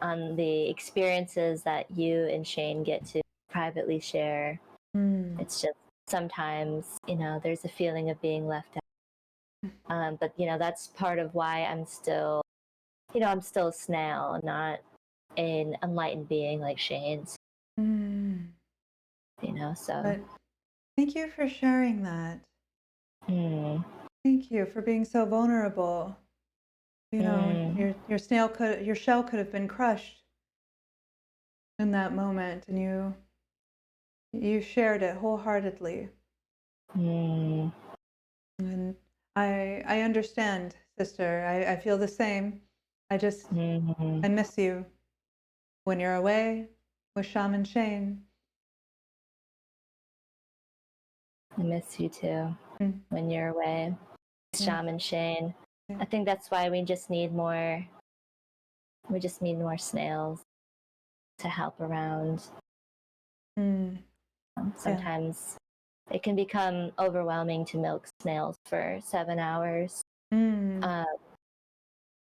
the experiences that you and Shane get to privately share. Mm. It's just sometimes, there's a feeling of being left out. But that's part of why I'm still a snail, not an enlightened being like Shane's. Mm. So. But thank you for sharing that. Mm. Thank you for being so vulnerable. You know, your shell could have been crushed in that moment, and you shared it wholeheartedly. Mm. And I understand, sister. I feel the same. I just I miss you when you're away with Shaman Shane. I miss you too Mm. when you're away. Yeah. Shaman Shane. Yeah. I think that's why we just need more snails to help around. Mm. Sometimes it can become overwhelming to milk snails for 7 hours. Mm.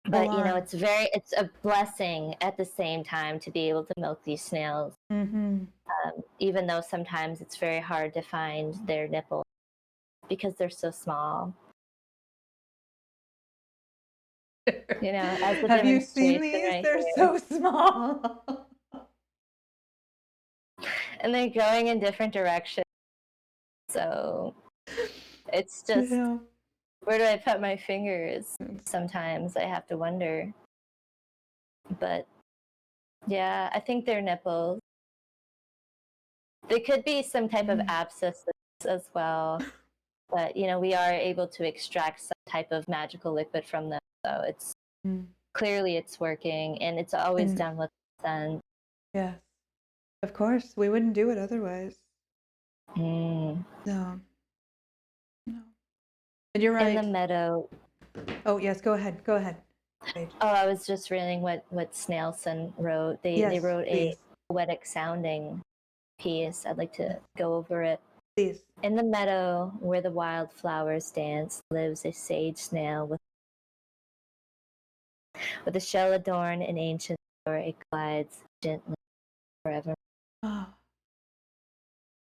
But it's a blessing at the same time to be able to milk these snails. Mm-hmm. Even though sometimes it's very hard to find their nipples because they're so small. As a Have you seen demonstration these? right They're here. so small. And they're going in different directions. So it's just, Yeah. where do I put my fingers? Sometimes I have to wonder. But yeah, I think they're nipples. They could be some type of abscess as well. But, we are able to extract some type of magical liquid from them. So it's clearly it's working, and it's always done with sense. Yes. Of course. We wouldn't do it otherwise. Mm. No. No. And you're right. In the meadow. Oh, yes. Go ahead. Go ahead. Paige. Oh, I was just reading what Snailson wrote. They wrote please. a poetic sounding piece. I'd like to go over it. Please. In the meadow where the wild flowers dance lives a sage snail with a shell adorned in ancient lore. It glides gently forever. Oh.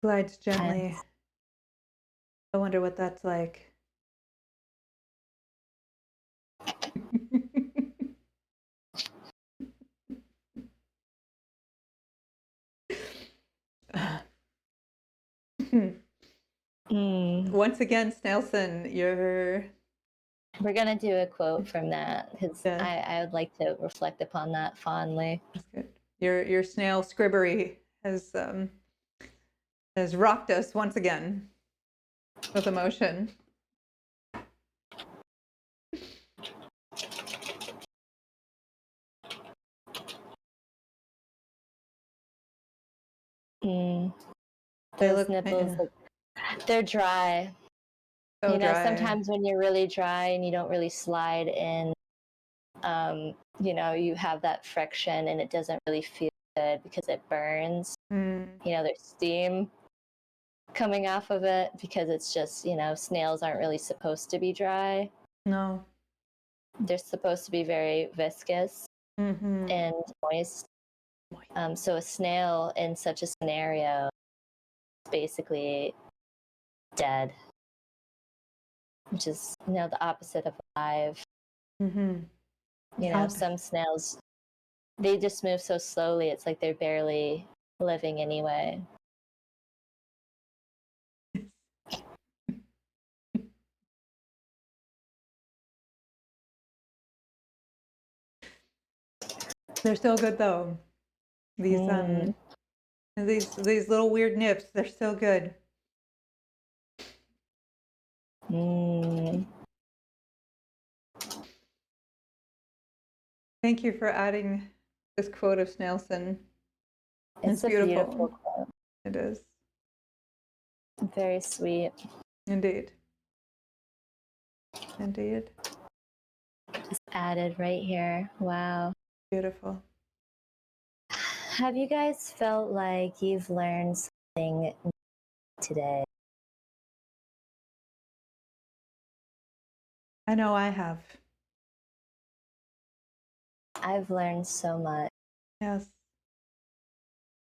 Glides gently. I wonder what that's like. Once again, Snailson, we're gonna do a quote from that because yes. I would like to reflect upon that fondly. That's good. Your snail scribbery has rocked us once again with emotion. Those nipples, they're dry. So dry. Sometimes when you're really dry and you don't really slide in, you have that friction and it doesn't really feel good because it burns. There's steam coming off of it because it's just, snails aren't really supposed to be dry. No. They're supposed to be very viscous and moist. So a snail in such a scenario is basically dead, which is, the opposite of alive. Some snails they just move so slowly. It's like they're barely living anyway. They're still good though. These these little weird nips, they're still good. Thank you for adding this quote of Snailson. It's a beautiful quote. It is. Very sweet. Indeed. Indeed. Just added right here. Wow. Beautiful. Have you guys felt like you've learned something today? I know I have. I've learned so much. Yes.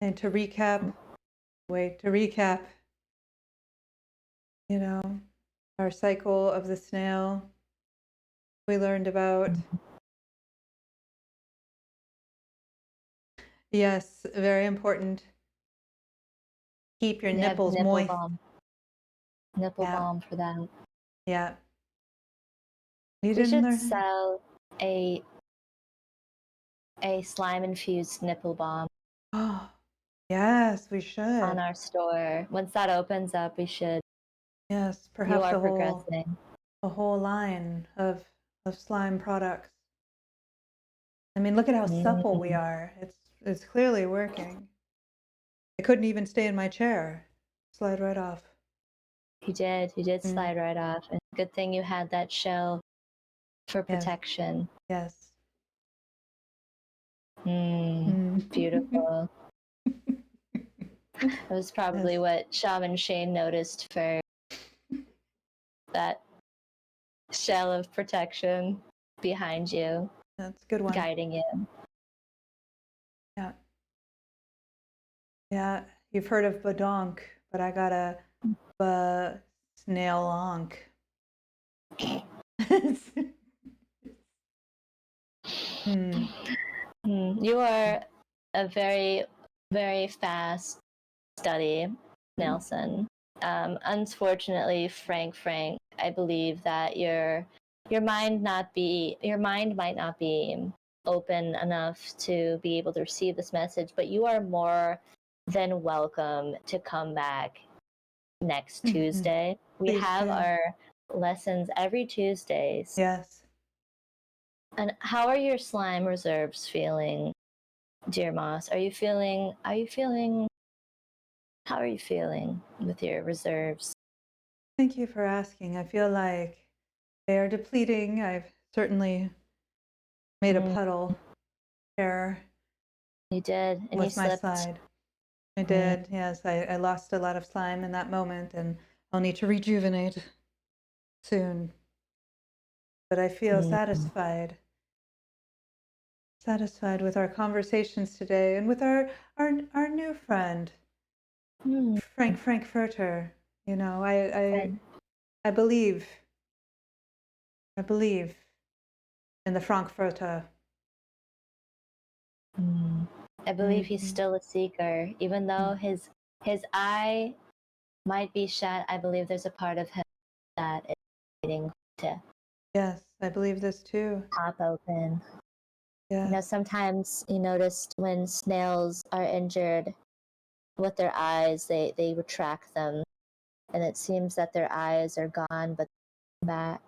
And to recap, you know, our cycle of the snail, we learned about. Yes, very important. Keep your nipples nipple moist. balm. Nipple balm for that. Yeah. You We didn't should learn? sell a slime infused nipple balm Oh, yes, we should. on our store. Once that opens up, we should. Yes, You perhaps are a progressing. whole line of slime products. I mean, look at how supple we are. It's clearly working. I couldn't even stay in my chair. Slide right off. You did slide right off. And good thing you had that shell for protection. Yes. Beautiful. It was probably what Shaman Shane noticed for that shell of protection behind you. That's a good one. Guiding you. Yeah. Yeah, you've heard of badonk, but I got a snail-onk. You are a very, very fast study, Nelson. Unfortunately, Frank, I believe that your mind might not be open enough to be able to receive this message, but you are more than welcome to come back next Tuesday. We have our lessons every Tuesdays. Yes. And how are your slime reserves feeling, dear Moss? How are you feeling with your reserves? Thank you for asking. I feel like they are depleting. I've certainly made a puddle there. You did, and with you my slipped. slide. I did, yes. I lost a lot of slime in that moment, and I'll need to rejuvenate soon. But I feel satisfied with our conversations today and with our new friend, Frank Frankfurter. You know, I believe in the Frankfurter. I believe he's still a seeker, even though his eye might be shut. I believe there's a part of him that is waiting to. Yes, I believe this too. Pop open. Yes. You know, sometimes you noticed when snails are injured with their eyes, they retract them, and it seems that their eyes are gone, but back,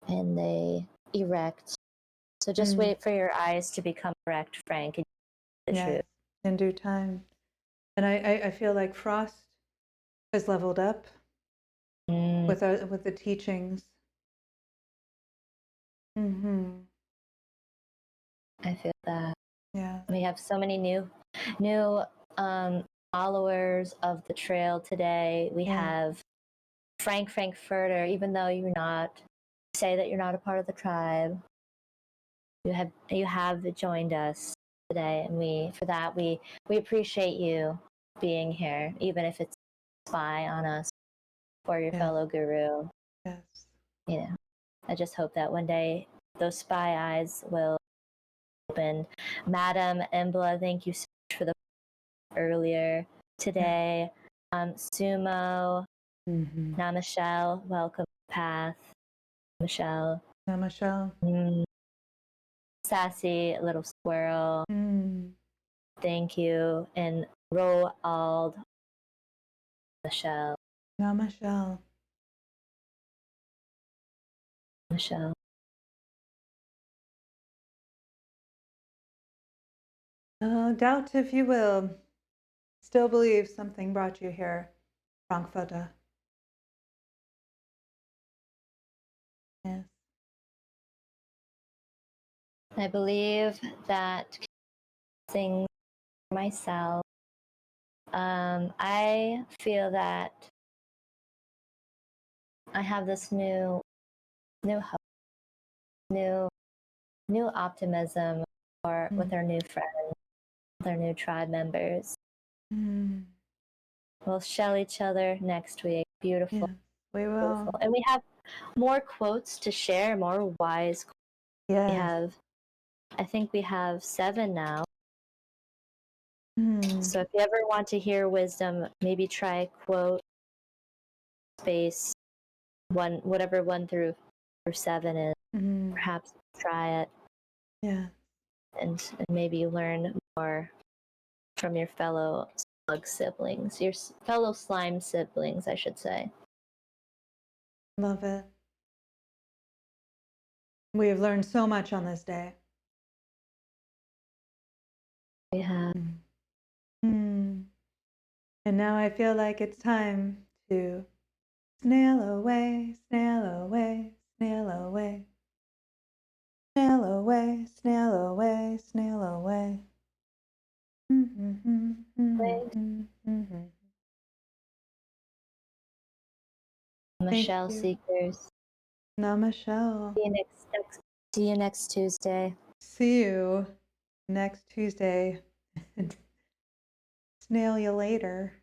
and they erect. So just wait for your eyes to become erect, Frank. And the truth. In due time. And I feel like Frost has leveled up with the teachings. I feel that. Yeah. We have so many new followers of the trail today. We have Frank Frankfurter, even though say that you're not a part of the tribe. You have joined us today, and we appreciate you being here, even if it's spy on us for your fellow guru. Yes. You know, I just hope that one day those spy eyes will opened. Madam Embla, thank you so much for the earlier today. Sumo, Namashell, welcome Path, Michelle. Namashell. Sassy little squirrel, thank you. And Roald, Michelle. Namashell. Michelle. Doubt if you will. Still believe something brought you here, Frankfurter. Yes. I believe that thing myself. I feel that I have this new hope, new optimism with our new friends, with our new tribe members. We'll shell each other next week. Beautiful. Yes, we will. Beautiful. And we have more quotes to share, more wise quotes. Yes. I think we have 7 now. So if you ever want to hear wisdom, maybe try quote space whatever 1 through 7 is. Perhaps try it. Yeah. And maybe learn more from your fellow slug siblings, your fellow slime siblings, I should say. Love it. We have learned so much on this day. We have. And now I feel like it's time to snail away, snail away, snail away. Snail away, snail away, snail away. Namashell Seekers. Namashell. See you next Tuesday. See you next Tuesday. Snail you later.